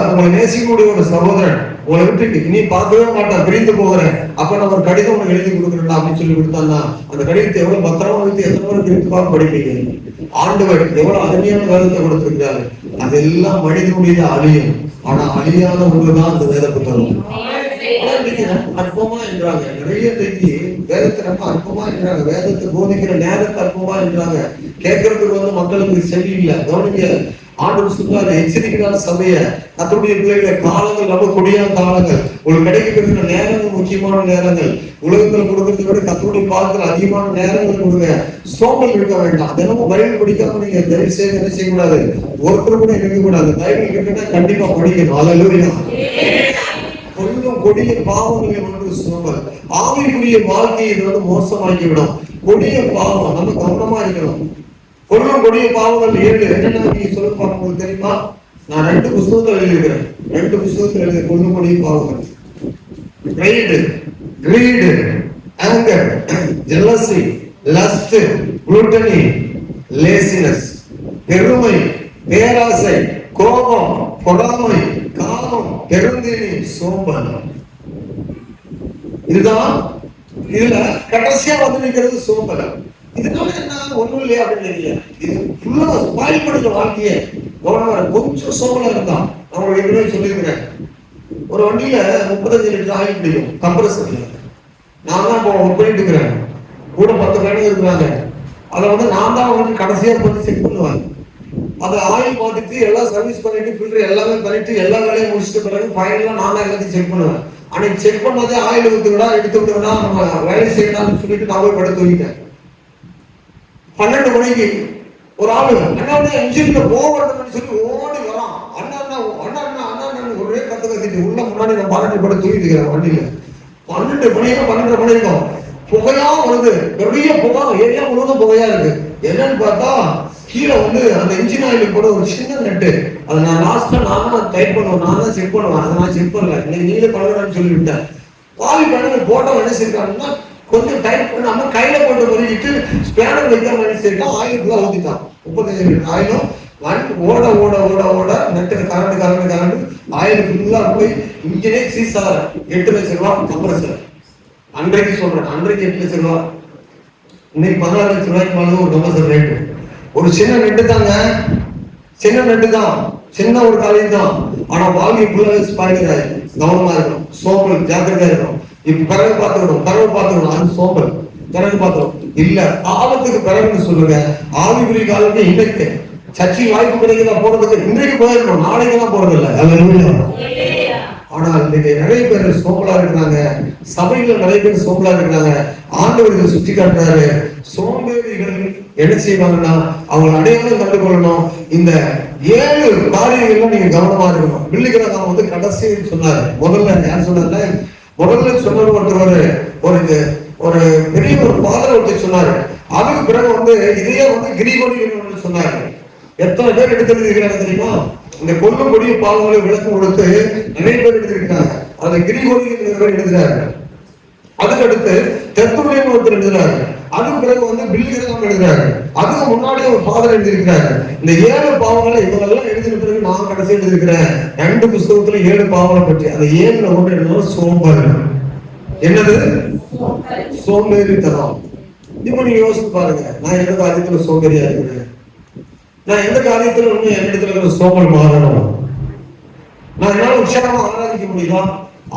Speaker 2: உங்களை நேசிக்கக்கூடிய ஒரு சகோதரன் உங்களை விட்டு இனி பார்க்கவே மாட்டான், பிரிந்து போகிறேன், அப்ப நம்ம ஒரு கடிதம் உனக்கு எழுதி கொடுக்குறேன் அப்படின்னு சொல்லி கொடுத்தான்னா அந்த கடிதத்தை எவ்வளவு பத்திரமா வைத்து எத்தனை பேர் பிரித்து பார்க்க படிப்பீங்க? ஆண்டவர் எவ்வளவு அருமையான வேதத்தை கொடுத்திருக்கிறாரு. அதெல்லாம் மனிதனுடைய அழியும், ஆனா அழியாத ஒன்றுதான் அந்த வேத புத்தகம். அற்பமா என்றாங்க, நிறைய வேதத்தை ரொம்ப அற்பமா என்றாங்க, வேதத்தை போதிக்கிற நேரத்தை அற்பமா என்றாங்க, கேட்கறதுக்கு மக்களுக்கு செவி இல்லை. கவனிங்க, ஆண்டவர் சொல்றாரு, எச்சரிக்கிறார் சபைய, கர்த்தருடைய பிள்ளைகளை, காலங்கள் ரொம்ப கொடியான காலங்கள், உங்களுக்கு கிடைக்கிற நேரங்கள் முக்கியமான நேரங்கள், உலகத்துல கொடுக்கறதை விட கர்த்தருடைய பாதத்தில் அதிகமான நேரங்கள் கொடுங்க. சோம்பல் இருக்க வேண்டாம். தினமும் பைபிள் படிக்காம நீங்க தயவு செய்து என்ன செய்யக்கூடாது, ஒருத்தர் கூட இருக்க கூடாது. பைபிள் கேட்டா கண்டிப்பா படிக்கணும். அல்லேலூயா. கொஞ்சம் கொடிய பாவங்கள் ஒன்று சோம்பல் ஆவிக்குரிய வாழ்க்கையை மோசமாக்கிவிடும். கொடிய பாவம் நம்ம கவனமா இருக்கணும். கொஞ்சம் கொடிய பாவங்கள் 7 என்னன்னா நீங்க சொல்ல பார்க்கும்போது தெரியுமா, நான் 2 புத்தகத்தில் எழுதியிருக்கிறேன். 2 புத்தகத்தில் எழுதிய கொஞ்சம் கொடிய பாவங்கள்: pride, greed, anger, jealousy, lust, gluttony, laziness. பெருமை, பேராசை, கோபம், பொறாமை, காமம், பெருந்தினி, சோம்பல். இதுதான் இதுல கடைசியா வந்து நிற்கிறது சோம்பல். இதனால என்ன ஒண்ணும் இல்லையா அப்படின்னு இது ஃபுல்லா ஸ்பாயில் பண்ணுற வாழ்க்கையை கவனமா கொஞ்சம் சோம்பலா இருந்தான். அவங்க ஏற்கனவே சொல்லியிருக்கிறேன், ஒரு வண்டியில 35 லிட்டர் ஆயில் பிடிக்கும் கம்ப்ரஸர்ல. நான் தான் இப்போ ஒர்க் பண்ணிட்டு இருக்கிறேன், கூட 10 பேருங்க இருக்கிறாங்க. அதை நான் தான் அவங்களுக்கு கடைசியா வந்து செக் பண்ணுவேன். அதை ஆயில் பார்த்துட்டு எல்லாம் சர்வீஸ் பண்ணிட்டு ஃபில்டர் எல்லாமே பண்ணிட்டு எல்லா வேலையும் முடிச்சுட்டு பிறகு ஃபைனலா நான் தான் எல்லாத்தையும் செக் பண்ணுவேன். அன்னைக்கு செக் பண்ணதே ஆயில் ஊற்றுவிடா எடுத்து விட்டுவிடா நம்ம வேலை செய்யலாம்னு சொல்லிட்டு நான் போய் படுத்து தூங்கிட்டேன். 12 மணிக்கு ஒரு ஆளு அண்ணா இன்ஜின்ல போகிறதுன்னு சொல்லி ஓடி வரான். அண்ணா அண்ணா அண்ணா அண்ணா அண்ணா ஒரே கத்துக்கிட்டு உள்ள முன்னாடி நான் 12 படுத்து தூங்கிட்டு இருக்கிறேன் வண்டியில. 12 மணிக்கும் 12:30 மணிக்கும் புகையா வருது, பெரிய புகை, ஏரியா முழுவதும் புகையா இருக்கு. என்னன்னு பார்த்தா கீழே அந்த இன்ஜின் ஆயில் கூட ஒரு சின்ன நட்டு, அதை நான் லாஸ்ட்ல நான் தான் டைட் பண்ணுவேன், நான் தான் செக் பண்ணுவேன். அதை நான் செக் பண்ணல, இன்னைக்கு நீங்களே பழகணும்னு சொல்லிவிட்டேன். பாலி பேனர் போட்டோ என்ன செய்யறாங்கன்னா கொஞ்சம் டைட் பண்ணாம கையில போட்டு வலிக்கிட்டு ஸ்பேனர் வைக்காம என்ன செய்யலாம், ஆயில் ஃபுல்லா ஊத்திட்டான். 35 லிட்டர் ஆயிலும் ஓட ஓட ஓட ஓட நெட்டு கரண்டு ஆயில் ஃபுல்லா போய் இன்ஜினே சீஸ் ஆகிற 8 லட்சம் ரூபாய் கம்ப்ரஸர். அன்றைக்கு சொல்றேன், அன்றைக்கு 8 லட்சம் ரூபாய், இன்னைக்கு 16 லட்சம் ரூபாய்க்கு மேலே ஒரு கம்ப்ரஸர் ரேட்டு. ஒரு சின்ன நெட்டு தாங்க, சின்ன நெட்டு தான், சின்ன ஒரு காரியம் தான். ஆனா வாழ்க்கை ஃபுல்லாவே ஸ்பாயில் ஆயிடும். கவனமா இருக்கணும், சோம்பல், ஜாக்கிரதையா இருக்கணும். இப்ப பிறகு பார்த்துக்கணும் அது சோம்பல். பிறகு பார்த்துக்கணும் இல்ல ஆபத்துக்கு பிறகுன்னு சொல்லுங்க. ஆவிக்குரிய காலத்தை இன்னைக்கு சர்ச்சை வாய்ப்பு கிடைக்கிறதா போறதுக்கு இன்றைக்கு போயிருக்கணும், நாளைக்கு தான் போறது இல்லை. ஆனால் இன்னைக்கு நிறைய பேர் சோம்பலா இருக்கிறாங்க, சபையில நிறைய பேர் சோம்பலா இருக்கிறாங்க. ஆண்டவர் இதை சுட்டி காட்டுறாரு. சோம்பேறிகள் என்ன செய்வாங்கன்னா அவங்க அடையாளம் கண்டுகொள்ளணும். இந்த 7 காரியங்கள்லாம் நீங்க கவனமா இருக்கணும். பிள்ளைகளை கடைசி சொன்னாரு. முதல்ல யார் சொன்னார்ல, முதல்ல சொன்னவர் ஒருத்தர் ஒரு பெரிய ஒரு ஃபாதர் ஒருத்தர் சொன்னாரு. அதுக்கு பிறகு இதையே கிரிகோரி சொன்னாரு. எத்தனை பேர் எடுத்துருக்கிறாங்க தெரியுமா? இந்த கொல்லும் கொடிய பாவங்களை விளக்கம் கொடுத்து நிறைய பேர் எடுத்திருக்கிறாங்க. அந்த கிரிகோரி எழுதுறாரு. அதுக்கு அடுத்து தெத்துடையன்னு ஒருத்தர் எழுதுறாரு. அதுக்கு பிறகு பில்லிகிரகம் எழுதுறாரு. அதுக்கு முன்னாடியே ஒரு ஃபாதர் எழுதியிருக்கிறாரு. இந்த 7 பாவங்களை இவங்கெல்லாம் எழுதின பிறகு நான் கடைசி எழுதியிருக்கிறேன் 2 புத்தகத்துல 7 பாவங்களை பற்றி. அந்த 7ல ஒன்று எழுதுனா சோம்பல். என்னது? சோம்பேறித்தனம். இப்ப நீங்க யோசிச்சு பாருங்க, நான் எந்த காரியத்துல சோம்பேறியா இருக்கிறேன்? நான் எந்த காரியத்துல என்னிடத்துல இருக்கிற சோம்பல் மாறணும்? நான் என்னால உற்சாகமா ஆராதிக்க முடியுதா?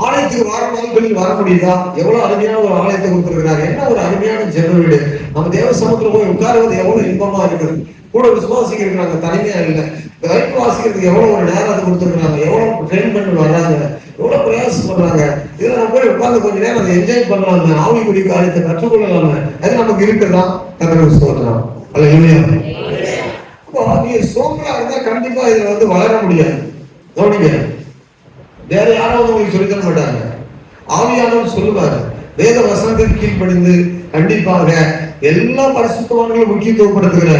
Speaker 2: ஆலயத்துக்கு வார நாட்களில் வர முடியுதா? எவ்வளவு அருமையான ஒரு ஆலயத்தை கொடுத்திருக்கிறார். என்ன ஒரு அருமையான ஜெப வீடு. நம்ம தேவ சமூகத்துல போய் உட்காருவது எவ்வளவு இன்பமா இருக்குது. கூட விசுவாசிக்கிறாங்க, தனிமையா இல்லை. பைபிள் வாசிக்கிறதுக்கு எவ்வளவு ஒரு நேரத்தை கொடுத்துருக்காங்க, எவ்வளவு ட்ரெயின் பண்ணி வர்றாங்க, எவ்வளவு பிரயாசம் பண்றாங்க. இதுல நம்ம போய் உட்கார்ந்து கொஞ்ச நேரம் அதை என்ஜாய் பண்ணலாமே, ஆவிக்குரிய காரியத்தை கற்றுக்கொள்ளலாமே, அது நமக்கு இருக்குதான். கர்த்தருக்கு ஸ்தோத்திரம். அல்லேலூயா. அப்போ நீங்க சோம்பலா இருந்தா கண்டிப்பா இதுல வளர முடியாது. கவனிங்க, வேற யாராவது உங்களுக்கு சொல்லி தர மாட்டாங்க. ஆவியானவர் சொல்லுவாரு, வேத வசனத்திற்கு கீழ்ப்படிந்து கண்டிப்பாக எல்லா பரிசுத்தவான்களும் முக்கியத்துவப்படுத்துகிற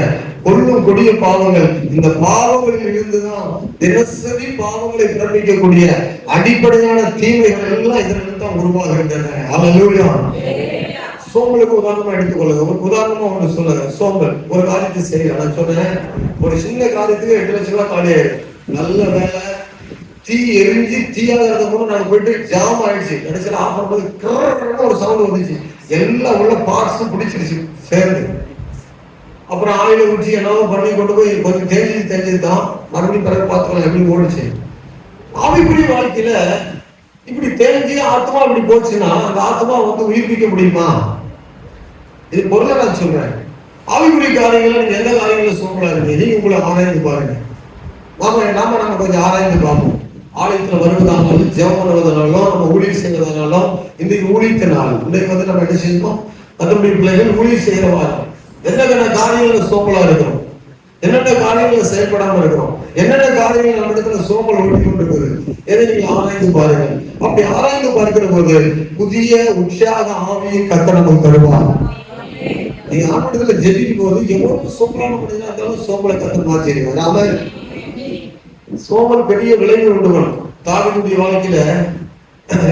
Speaker 2: கொள்ளும் கொடிய பாவங்கள், இந்த பாவங்களில் இருந்துதான் தினசரி பாவங்களை பிறப்பிக்கக்கூடிய அடிப்படையான தீமைகள் எல்லாம் இதற்கு தான் உருவாகின்றன. அல்லேலூயா. சோம்பலுக்கு உதாரணமா எடுத்துக்கொள்ளுங்க. ஒரு உதாரணமா ஒண்ணு சொல்லுங்க. சோம்பல் ஒரு காரியத்தை செய்யல, நான் சொன்னேன், ஒரு சின்ன காரியத்துக்கு 8 லட்சம் ரூபாய் காலியாயிடும். நல்ல வேலை, தீ எரிஞ்சு தீயாகிறத கூட நாங்க போயிட்டு ஜாம் ஆயிடுச்சு. கடைசியில் ஆஃப் பண்ணும்போது ஒரு சவுண்ட் வந்துச்சு, எல்லாம் உள்ள பார்ட்ஸும் பிடிச்சிருச்சு சேர்ந்து. அப்புறம் ஆயில ஊற்றி என்னவோ பண்ணி கொண்டு போய் கொஞ்சம் தெரிஞ்சுதான் மறுபடியும் பிறகு பார்த்துக்கலாம் எப்படி ஓடிச்சு. ஆவிக்குரிய வாழ்க்கையில இப்படி தெரிஞ்சு ஆத்மா இப்படி போச்சுன்னா அந்த ஆத்மா உயிர்ப்பிக்க முடியுமா? இது பொருளை நான் சொல்றேன். ஆவிக்குரிய காரியங்களை நீங்க எந்த காரியங்களும் சோம்பலா இருக்கு, நீங்க உங்களை ஆராய்ந்து பாருங்க. நம்ம கொஞ்சம் ஆராய்ந்து பார்ப்போம். ஆலயத்துல வருவதானாலும், ஜெபம் பண்ணுவதனாலும், நம்ம ஊழியர் செய்வதனாலும், இன்றைக்கு ஊழியத்த நாள். இன்றைக்கு நம்ம என்ன செய்யணும்? கர்த்தருடைய பிள்ளைகள் ஊழியர் செய்கிற வாரம். என்னென்ன காரியங்கள் சோம்பலா இருக்கிறோம், என்னென்ன காரியங்கள் செயல்படாம இருக்கிறோம், என்னென்ன காரியங்கள் நம்ம இடத்துல சோம்பல் ஓட்டி கொண்டிருக்கிறது, எதை நீங்க ஆராய்ந்து பாருங்கள். அப்படி ஆராய்ந்து பார்க்கிற போது புதிய உற்சாக ஆவியை கர்த்தர் நமக்கு தருவார். நீங்க ஆண்டவரத்துல ஜெபிக்கும் போது எவ்வளவு சோம்பலான மனிதனா இருந்தாலும் சோம்பலை கர்த்தர் மாற்றிடுவார். அவன் சோம்பல் பெரிய விளைவு உண்டு பண்ணும். தாவீதுடைய வாழ்க்கையில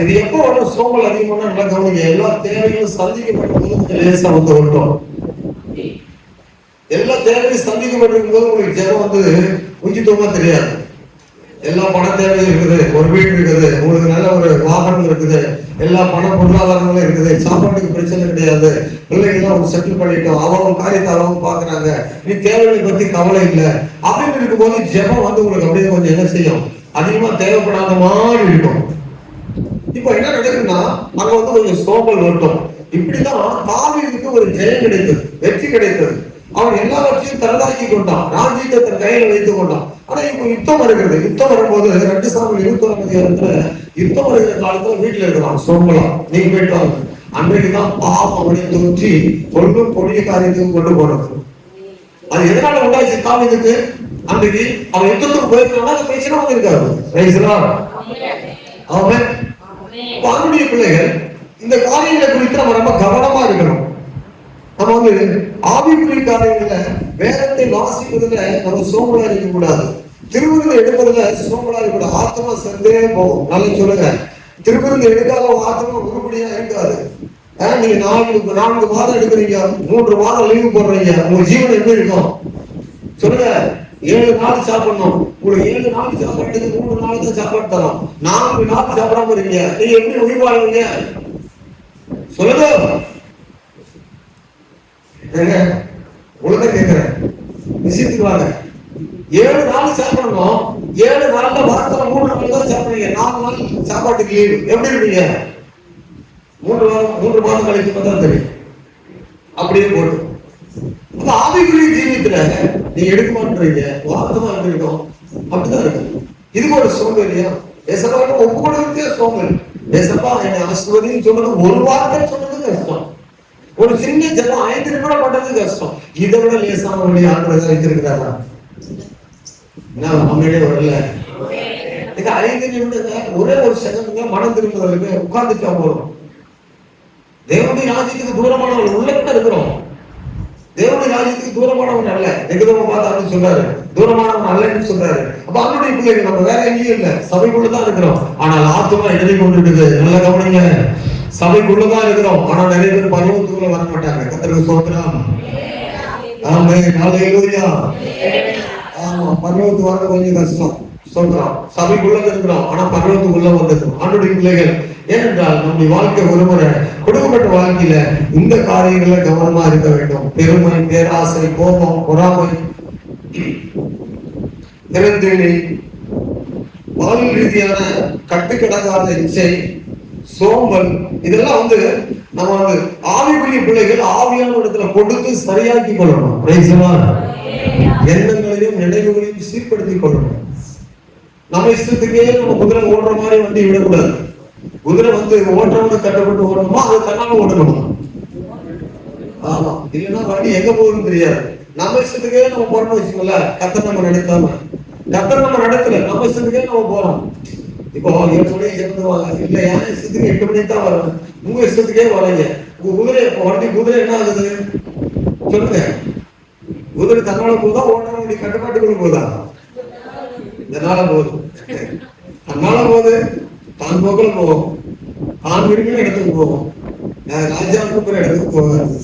Speaker 2: இது எப்போ வரும்? சோம்பல் அதிகமான நல்லா கவனிங்க. எல்லா தேவைகளும் சந்திக்கப்பட்ட போது கொஞ்சம் லேசா ஓட்டும். எல்லா தேவையும் சந்திக்கப்பட்டிருக்கும் போது உங்களுக்கு ஜெபம் முக்கியத்துவமா தெரியாது. எல்லா பண தேவையும் இருக்குது, ஒரு வீடு இருக்குது, உங்களுக்கு நல்ல ஒரு வாகனம் இருக்குது, எல்லா பண பொருளாதாரங்களும் இருக்குது, சாப்பாட்டுக்கு பிரச்சனை கிடையாது, பிள்ளைகள்லாம் அவங்க செட்டில் பண்ணிட்டோம், அவங்க காரியத்தை அவங்க பாக்குறாங்க, நீ தேவைகளை பத்தி கவலை இல்லை அப்படின்னு இருக்கும்போது ஜெபம் உங்களுக்கு அப்படியே கொஞ்சம் என்ன செய்யும், அதிகமா தேவைப்படாத மாதிரி இருக்கும். இப்ப என்ன நடக்குதுன்னா அங்க கொஞ்சம் சோம்பல் ஓட்டும். இப்படிதான் தாவீதுக்கு ஒரு ஜெயம் கிடைத்தது, வெற்றி கிடைத்தது. அவன் எல்லாவற்றையும் தனதாக்கி கொண்டான், ராஜ்யத்தை தன் கையில வைத்துக் கொண்டான். ஆனா இப்ப யுத்தம் வருகிறது. யுத்தம் வரும்போது 2 சாமுவேல் 21 யுத்தம் வருகிற காலத்துல வீட்டுல இருக்கிறான் சோம்பலா. நீங்க போயிட்டு வாங்க. அன்றைக்குதான் பாவம் அவனை தோற்றி கொள்ளும் கொடிய காரியத்துக்கு கொண்டு போனது. அது எதனால உண்டாச்சு தாவீதுக்கு? அன்றைக்கு அவன் யுத்தத்துக்கு போயிருக்கானா அந்த பேசினா இருக்காரு. அவன் அவனுடைய பிள்ளைகள் இந்த காரியங்களை குறித்து நம்ம ரொம்ப கவனமா இருக்கணும். நம்ம ஆவிக்குரிய காரியங்கள வேதத்தை வாசிப்பதுல நம்ம சோம்பலா இருக்க கூடாது. திருவிருந்து எடுப்பதுல சோம்பலா இருக்க கூடாது. ஆத்மா சேர்ந்தே போகும். நல்லா சொல்லுங்க, திருவிருந்து எடுக்காத ஆத்மா உருப்படியா இருக்காது. நீங்க 4 மாதம் எடுக்கிறீங்க, 3 மாதம் லீவு போடுறீங்க, உங்க ஜீவன் எப்படி இருக்கும் சொல்லுங்க? 7 நாள் சாப்பிடணும். உங்களுக்கு 7 நாள் சாப்பாட்டுக்கு 3 நாள் தான் சாப்பாடு தரோம். 4 நாள் சாப்பிடாம இருக்கீங்க, நீங்க எப்படி உயிர் வாழ்வீங்க சொல்லுங்க? ஒழுங்கா கேட்கிறேன், விஷயத்துக்கு வாங்க. 7 நாள் சாப்பிடணும், 7 நாள்ல வாரத்துல 3 நாள் தான் சாப்பிடுறீங்க, 4 நாள் சாப்பாட்டுக்கு லீவு, எப்படி இருப்பீங்க? 3 மாதம் கழிச்சு தான் தெரியும். அப்படியே போட்டு அந்த ஆவிக்குரிய ஜீவியத்துல நீங்க எடுக்க மாட்டீங்க, வார்த்தமா இருக்கணும், அப்படிதான் இருக்கு. இதுக்கு ஒரு சோம்பேறியா? ஏசப்பா ஒவ்வொருத்தே சோம்பல். ஏசப்பா என்னை ஆசீர்வதின்னு சொல்றது ஒரு வார்த்தை சொல்றது கஷ்டம். ஒரு சின்ன ஜெபம் 5 நிமிடம் பண்றது கஷ்டம். இதை விட லேசான வழி ஆண்டவர் வைத்திருக்கிறாரா? நம்மளே வரல. இது 5 நிமிடம் ஒரே ஒரு செகண்ட் மனம் திரும்புவதற்கு உட்கார்ந்துட்டா போறோம். தேவனுடைய ராஜ்யத்துக்கு தூரமானவர்கள் உள்ள கூட இருக்கிறோம். தேவனுடைய ராஜ்யத்துக்கு தூரமானவன் அல்ல. நிகழ்வு பார்த்து சொல்றாரு, தூரமானவன் அல்லன்னு சொல்றாரு. அப்ப அவனுடைய பிள்ளைகள் நம்ம வேற எங்கேயும் இல்லை, சபைக்குள்ளதான் இருக்கிறோம். ஆனால் ஆத்மா எழுதி கொண்டிருக்குது. நல்ல கவனிங்க, சபைக்குள்ளதான் இருக்கிறோம். ஆனா நிறைய பேர் பரலோகத்துக்குள்ள வர மாட்டாங்க. கர்த்தருக்கு ஸ்தோத்திரம். ஆமென், ஹல்லேலூயா. ஆமா, பரலோகத்துக்கு வர கொஞ்சம் கஷ்டம். சொல்றோம் சபைக்குள்ள இருக்கிறோம், ஆனா பரலோகத்துக்குள்ள வந்துடும் ஆண்டுடைய பிள்ளைகள். ஏனென்றால் நம்முடைய வாழ்க்கை ஒருமுறை கொடுக்கப்பட்ட வாழ்க்கையில இந்த காரியங்கள்ல கவனமா இருக்க வேண்டும். பெருமை, பேராசை, கோபம், பொறாமை, திறந்தேனி, பாலியல் ரீதியான கட்டுக்கடங்காத இச்சை, சோம்பல், இதெல்லாம் நம்ம வந்து ஆவிக்குரிய பிள்ளைகள் ஆவியான இடத்துல கொடுத்து சரியாக்கி கொள்ளணும். எண்ணங்களையும் நினைவுகளையும் சீர்படுத்திக் கொள்ளணும். நம்ம இஷ்டத்துக்கே நம்ம குதிரை ஓடுற மாதிரி வண்டி விடக்கூடாது. குதிரை வந்து ஓட்டுறவங்க கட்டப்பட்டு ஓடணுமா, அது தன்னால ஓடணுமா? ஆமா, இல்லைன்னா வண்டி எங்க போகுதுன்னு தெரியாது. நம்ம இஷ்டத்துக்கே நம்ம போறோம்னு வச்சுக்கோங்கள, கத்தர் நம்ம நடத்தாம, கத்தர் நம்ம நடத்தல, நம்ம இஷ்டத்துக்கே நம்ம போறோம். இப்போ 8 மணிக்கு இறந்துருவாங்க, இல்ல என் இஷ்டத்துக்கு 8 மணிக்கு தான் வரணும், உங்க இஷ்டத்துக்கே வரீங்க. உங்க குதிரை வண்டி குதிரை என்ன ஆகுது சொல்லுங்க? குதிரை தன்னால போதா, ஓட்டுற வண்டி கட்டுப்பாட்டுக்குள்ள போதா? இதனால போகுது, தன்னால போகுது, தான் போக்கில் போகும், தான் விரும்பின இடத்துக்கு போகும், ராஜாவுக்கு இடத்துக்கு போகாது,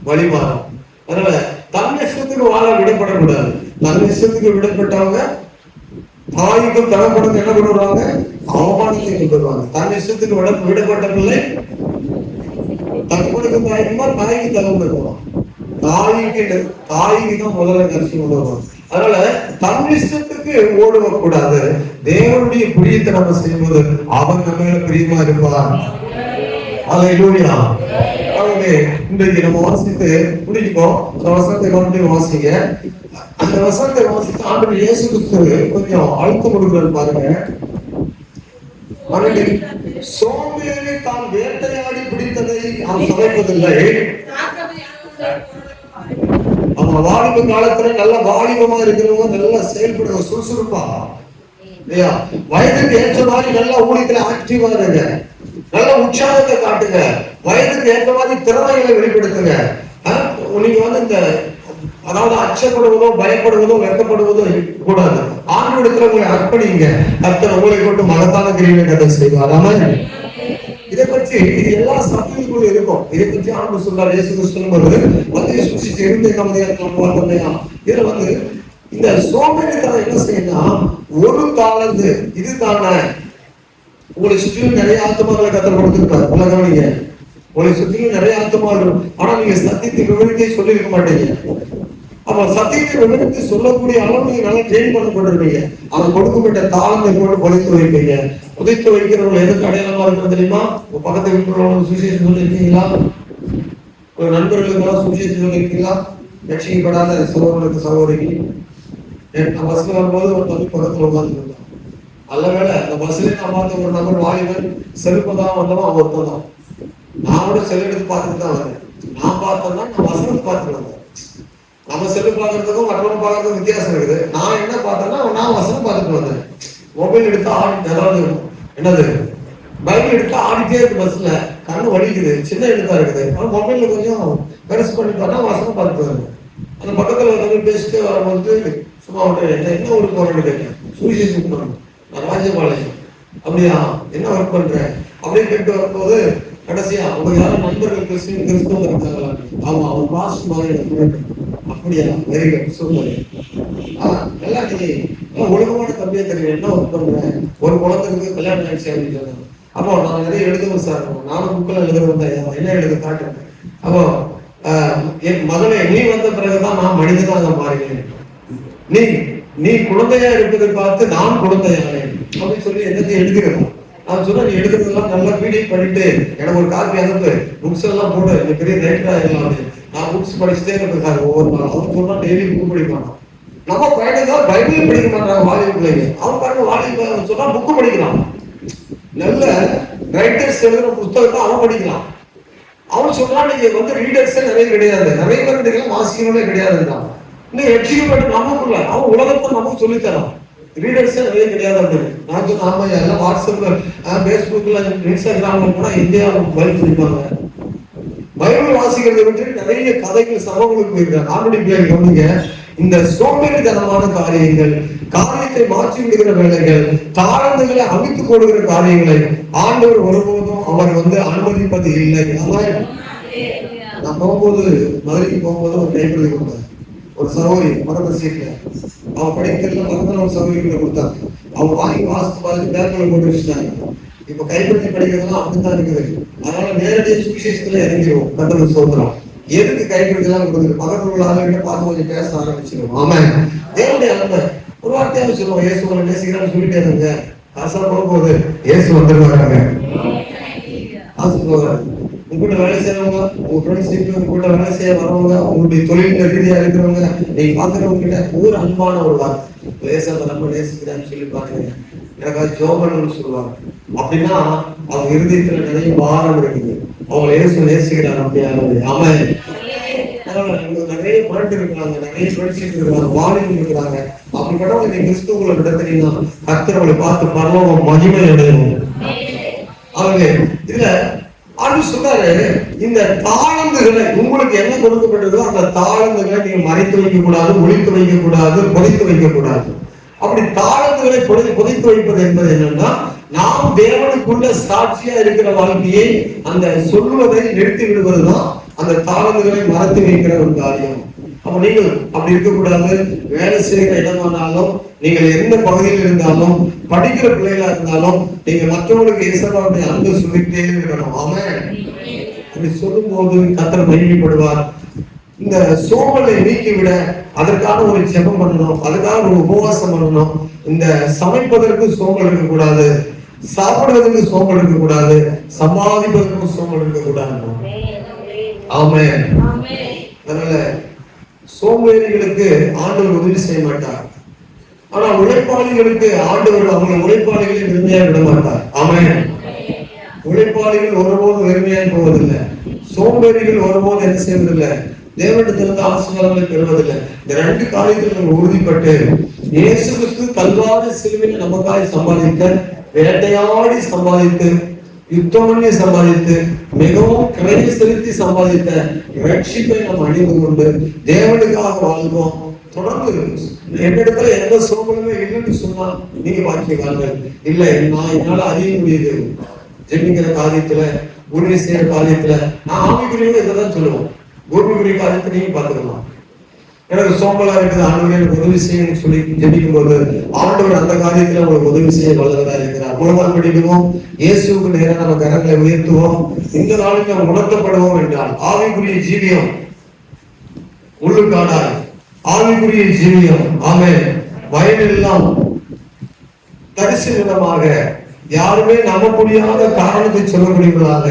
Speaker 2: வழி மாறும். அதனால தன் இஷ்டத்துக்கு வாழ விடப்படக்கூடாது. தன் இஷ்டத்துக்கு விடப்பட்டவங்க தாய்க்கும் தகப்பனுக்கும் என்ன கொண்டு வருவாங்க? அவமானத்தை கொண்டு வருவாங்க. தன் இஷ்டத்துக்கு விடப்பட்ட பிள்ளை தகப்பனுக்கும் தாய்க்குமா, தாய்க்கு தகவல் வருவாங்க. தாய்க்கு தான் முதல்ல கரிசி கொண்டு வருவாங்க. அதனால தன் இஷ்டத்துக்கு ஓடுவ கூடாது. தேவனுடைய பிரியத்தை நம்ம செய்யும்போது அவன் நம்ம மேல பிரியமா இருப்பார். அல்லேலூயா. ஆகவே இன்றைக்கு நம்ம வாசித்து முடிக்கிறோம். அந்த வசனத்தை கொண்டு வாசிங்க. அந்த வசனத்தை வாசித்து ஆண்டவர் இயேசு கிறிஸ்து கொஞ்சம் அழுத்தம் கொடுக்கிறார் பாருங்க. சோம்பேறி தான் வேட்டையாடி பிடித்ததை அவன் சமைப்பதில்லை. அவங்க வாலிப காலத்துல நல்ல வாலிபமா இருக்கிறவங்க நல்லா செயல்படுவாங்க, சுறுசுறுப்பா இல்லையா? வயதுக்கு ஏற்ற மாதிரி நல்லா ஊழியத்துல ஆக்டிவா இருங்க, நல்ல உற்சாகத்தை காட்டுங்க, வயதுக்கு ஏற்ற மாதிரி திறமைகளை வெளிப்படுத்துங்க. நீங்க வந்து இந்த அதாவது அச்சப்படுவதோ பயப்படுவதோ வெட்கப்படுவதோ கூடாது. ஆண்டவரிடத்துல உங்களை அர்ப்பணிங்க. கர்த்தர் உங்களை கொண்டு மகத்தான கிரியைகளை கர்த்தர் செய்வார். ஆமென். இதை பற்றி இது எல்லா சபைகளுக்குள்ள இருக்கும். இதை பற்றி ஆண்டவர் சொல்றார். இயேசு கிறிஸ்து வருது மத்திய சுவிசேஷம் 2:8 இதுல வந்து இந்த சோம்பேறித்தனம் என்ன செய்யணும்? ஒரு தாளந்து இது தானே. உங்களை சுற்றிலும் நிறைய ஆத்மாக்களை கர்த்தர் கொடுத்திருக்காரு. உலகவனிங்க, உங்களை சுற்றிலும் நிறைய ஆத்மாக்கள், ஆனா நீங்க சத்தியத்தை விவரித்தே சொல்லி இருக்க மாட்டீங்க. அப்ப சத்தியத்தை விவரித்து சொல்லக்கூடிய அளவு நீங்க நல்லா ட்ரெயின் பண்ணப்பட்டிருப்பீங்க. அவன் கொடுக்கப்பட்ட தாளத்தை போட்டு புதைத்து வைப்பீங்க. புதைத்து வைக்கிறவங்க எதுக்கு அடையாளமா இருக்கிறது தெரியுமா? உங்க பக்கத்தை விட்டுறவங்க சுவிசேஷம் சொல்லியிருக்கீங்களா? ஒரு நண்பர்களுக்கெல்லாம் சுவிசேஷம் சொல்லியிருக்கீங்களா? ரட்சிக்கப்படாத சகோதரனுக்கு சகோதரிக்கு நான் பஸ்ல வரும்போது ஒரு தம்பி பக்கத்துல உட்கார்ந்து இருந்தான். நல்ல வேலை அந்த பஸ்லயே நான் பார்த்த ஒரு நபர் வாலிபன் செருப்பதான் வந்தவன் அவன் ஒருத்தன் தான். நான் கூட செல் எடுத்து பார்த்துட்டு தான் வரேன். நான் பார்த்தேன்னா நான் வசனத்தை பார்த்துட்டு வந்தேன். நம்ம செல்லு பார்க்கறதுக்கும் மற்றவங்க பார்க்கறதுக்கும் வித்தியாசம் இருக்குது. நான் என்ன பார்த்தேன்னா நான் வசனம் பார்த்துட்டு வந்தேன். மொபைல் எடுத்து ஆடி, அதாவது என்னது பைபிள் எடுத்து ஆடிட்டே இருக்கு பஸ்ல, கண்ணு வலிக்குது, சின்ன எழுத்தா இருக்குது. ஆனால் மொபைல்ல கொஞ்சம் பெருசு பண்ணி பார்த்தா வசனம் பார்த்துட்டு வரேன். அந்த பக்கத்துல வந்து பேசிட்டு வரும்போது சும்மா என்ன ஊருக்கு போறேன்னு கேட்டேன். சுவிசேஷம் பண்ணணும், நான் ராஜபாளையம். அப்படியா, என்ன ஒர்க் பண்றேன் அப்படின்னு கேட்டு வரும்போது கடைசியா அவங்க யாரும் நண்பர்கள் கிறிஸ்தவங்க இருக்காங்களா? ஆமா, அவன் பாஸ் மாதிரி. அப்படியா, வெரி குட், சூப்பர். எல்லாம் நீ ஒழுக்கமான தம்பியா தெரியும். என்ன ஒர்க் பண்றேன்? ஒரு குழந்தைக்கு கல்யாணம் ஆயிடுச்சு அப்படின்னு சொன்னாங்க. அப்போ நான் நிறைய எழுதுவேன் சார், நானும் புக்கில் எழுதுறேன். என்ன எழுத காட்டுறேன். அப்போ என் மகனே, நீ வந்த பிறகுதான் நான் மனிதனாக மாறினேன். நீ குழந்தையா இருப்பதை பார்த்து நான் குழந்தையானேன் அப்படின்னு சொல்லி என்னத்தையும் எழுதுகிறேன். நான் சொன்ன நீ எடுக்கிறதெல்லாம் நல்லா பீடிங் பண்ணிட்டு எனக்கு ஒரு காப்பி அனுப்பு, புக்ஸ் எல்லாம் போடு, நீ பெரிய ரைட்டரா எல்லாம். நான் புக்ஸ் படிச்சுட்டே இருப்பேன் ஒவ்வொரு நாள். அவன் சொன்னா டெய்லி புக் படிப்பான். நம்ம பையனுக்கு பைபிள் படிக்க மாட்டாங்க வாலிப பிள்ளைங்க. அவன் பாருங்க வாலிப சொன்னா புக்கு படிக்கலாம். நல்ல ரைட்டர்ஸ் எழுதுற புத்தகத்தை அவன் படிக்கலாம். அவன் சொல்றா நீங்க வந்து ரீடர்ஸே நிறைய கிடையாது, நிறைய பேர் கிடைக்கலாம், வாசிக்கவே கிடையாதுதான். இன்னும் எக்ஸிக்யூட் நமக்குள்ள அவன் உலகத்தை நமக்கு சொல்லித்தரான். ரீடர்ஸே நிறைய கிடையாது அப்படின்னு நான் சொன்ன. ஆமா, எல்லாம் வாட்ஸ்அப்ல பேஸ்புக்ல இன்ஸ்டாகிராம்ல போனா இந்தியாவில் பைபிள் படிப்பாங்க. பைபிள் வாசிக்கிறத விட்டு நிறைய கதைகள் சம்பவங்களுக்கு போயிருக்காங்க. ஆல்ரெடி பிள்ளைங்க கவனிங்க. இந்த சோம்பேறித்தனமான காரியத்தை மாற்றி விடுகிற வேலைகள், தாழ்ந்துகளை அவித்து போடுகிற காரியங்களை ஆண்டவர் ஒருபோதும் அவர் வந்து அனுமதிப்பது இல்லை. அதான் நான் போகும்போது மதுரைக்கு போகும்போது ஒரு டைப்ரைட் கொடுத்தாங்க. ஒரு சகோதரி மரப சீட்ல அவன் படிக்கிறதுல பக்கத்துல ஒரு சகோதரிகளை கொடுத்தாங்க. அவங்க வாங்கி வாசித்து பார்த்து பேப்பர்ல போட்டு வச்சுட்டாங்க. இப்ப கைப்பற்றி படிக்கிறதுலாம் அப்படித்தான் இருக்குது. அதனால நேரடியாக சுவிசேஷத்துல இறங்கிடுவோம். கத்தோலிக்க சோதரம் எதுக்கு கைப்பற்றிலாம் கொடுக்குது? பக்கத்துல உள்ள ஆளுகிட்ட பார்த்து கொஞ்சம் பேச ஆரம்பிச்சிருவோம். ஆமா, தேவனுடைய அன்பை ஒரு வார்த்தையாக சொல்லுவோம். இயேசு உங்களை நேசிக்கிறான்னு சொல்லிட்டே இருங்க. காசா போகும்போது இயேசு வந்துருவாங்க. காசு போகிறாரு. உங்ககிட்ட வேலை செய்யறவங்க, உங்க ஃப்ரெண்ட்ஷிப், உங்ககிட்ட வேலை செய்ய வரவங்க, உங்களுடைய தொழில் ரீதியா இருக்கிறவங்க, நீங்க பாக்குறவங்க கிட்ட ஒரு அன்பான ஒரு வார்த்தை, லேசா ரொம்ப நேசிக்கிறான்னு சொல்லி பாக்குறீங்க, எனக்காக ஜோபன்னு சொல்லுவாங்க. அப்படின்னா அவங்க இருதயத்துல நிறைய பாரம் இருக்குது, அவங்க நேசிக்கிறாங்க. அப்படியாவது அவன் நிறைய ஃப்ரெண்ட் இருக்கிறாங்க, நிறைய ஃப்ரெண்ட்ஷிப் இருக்கிறாங்க, வாலிபம் இருக்கிறாங்க. அப்படிப்பட்டவங்க நீங்க கிறிஸ்துவங்களை விடத்தீங்கன்னா கர்த்தர்களை பார்த்து பரலோகம் மகிமை அடையும். அவங்க இதுல ஆண்டு சொல்றாரு, இந்த தாளந்துகளை உங்களுக்கு என்ன கொடுக்கப்பட்டதோ அந்த தாளந்துகளை நீங்க மறைத்து வைக்க கூடாது, ஒழித்து வைக்க கூடாது, புதைத்து வைக்க கூடாது. அப்படி தாளந்துகளை புதைத்து வைப்பது என்பது என்னன்னா, நாம் தேவனுக்குள்ள சாட்சியா இருக்கிற வாழ்க்கையை அந்த சொல்லுவதை நிறுத்தி விடுவதுதான் அந்த தாளந்துகளை மறைத்து வைக்கிற ஒரு காரியம். அப்ப நீங்கள் அப்படி இருக்கக்கூடாது. வேலை செய்கிற இடமானாலும், நீங்கள் எந்த பகுதியில் இருந்தாலும், படிக்கிற பிள்ளைகளா இருந்தாலும், நீங்க மற்றவங்களுக்கு இயேசுவுடைய அன்பு சொல்லிட்டே இருக்கணும். ஆமென். அப்படி சொல்லும் போது கர்த்தர் மகிமைப்படுவார். இந்த சோம்பலை நீக்கிவிட அதற்கான ஒரு ஜெபம் பண்ணணும், அதுக்காக ஒரு உபவாசம் பண்ணணும். இந்த சமைப்பதற்கு சோம்பல் இருக்கக்கூடாது, சாப்பிடுவதற்கு சோம்பல் இருக்கக்கூடாது, சம்பாதிப்பதற்கு சோம்பல் இருக்கக்கூடாது. ஆமென். அதனால சோம்பேறிகளுக்கு ஆண்டவர் உதவி செய்ய மாட்டார். ஆனா உழைப்பாளிகளுக்கு ஆண்டவர் அவங்க உழைப்பாளிகளை வெறுமையாக விட மாட்டார். ஆமென். உழைப்பாளிகள் ஒருபோதும் வெறுமையாக போவதில்லை, சோம்பேறிகள் ஒருபோதும் என்ன செய்வதில்லை, தேவனிடத்திலிருந்து ஆசீர்வாதங்களை பெறுவதில்லை. இந்த ரெண்டு காரியத்தில் நம்ம உறுதிப்பட்டு இயேசு கிறிஸ்து கல்வாரி சிலுவையில் நமக்காய் சம்பாதித்த, வேட்டையாடி சம்பாதித்து, யுத்தம் பண்ணி சம்பாதித்து, மிகவும் கிரை செலுத்தி சம்பாதித்த ரட்சிப்பை நம்ம அணிந்து கொண்டு தேவனுக்காக வாழ்வோம். தொடர்ந்து என்னிடத்துல எந்த சோம்பலுமே இல்லைன்னு சொன்னா நீங்க வாக்கியவார்கள் இல்லை. என்னால அறிய முடியுது, ஜெபிக்கிற காரியத்துல, உதவி செய்யற காரியத்துல. நான் ஆவிக்குரிய இதைதான் சொல்லுவோம், பூமிக்குரிய காரியத்தை நீங்க பாத்துக்கலாம். எனக்கு சோம்பலா இருக்குது, ஆண்டவர் எனக்கு உதவி செய்யணும்னு சொல்லி ஜெபிக்கும் போது ஆண்டவர் அந்த காரியத்துல உங்களுக்கு உதவி செய்ய வல்லவராக இருக்கிறார். உலகம் படிக்குவோம், இயேசுக்கு நேரம் நம்ம கரங்களை உயர்த்துவோம். இந்த நாளுக்கு நம்ம உணர்த்தப்படுவோம் என்றால் ஆவிக்குரிய ஜீவியம் உள்ளுக்காடாய், ஆவிக்குரிய ஜீவியம். ஆமென். வயலெல்லாம் தரிசு நிலமாக, யாருமே நம்ப முடியாத காரணத்தை சொல்லக்கூடியவர்களாக,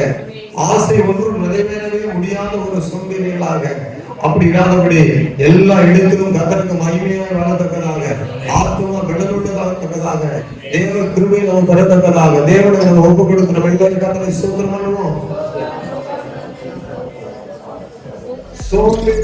Speaker 2: ஆசை ஒன்றும் நிறைவேறவே முடியாத ஒரு சூழ்நிலைகளாக, அப்படி இல்லாதபடி எல்லா இடத்திலும் கர்த்தருக்கு மகிமையாக வாழத்தக்கதாக, ஆத்மா கடலுள்ளதாகத்தக்கதாக, தேவ கிருபை நாம் பெறத்தக்கதாக, தேவனை நம்ம ஒப்பு கொடுத்து நம்ம எல்லாரும் கர்த்தரை ஸ்தோத்திரம் பண்ணுவோம். சோம்பேறி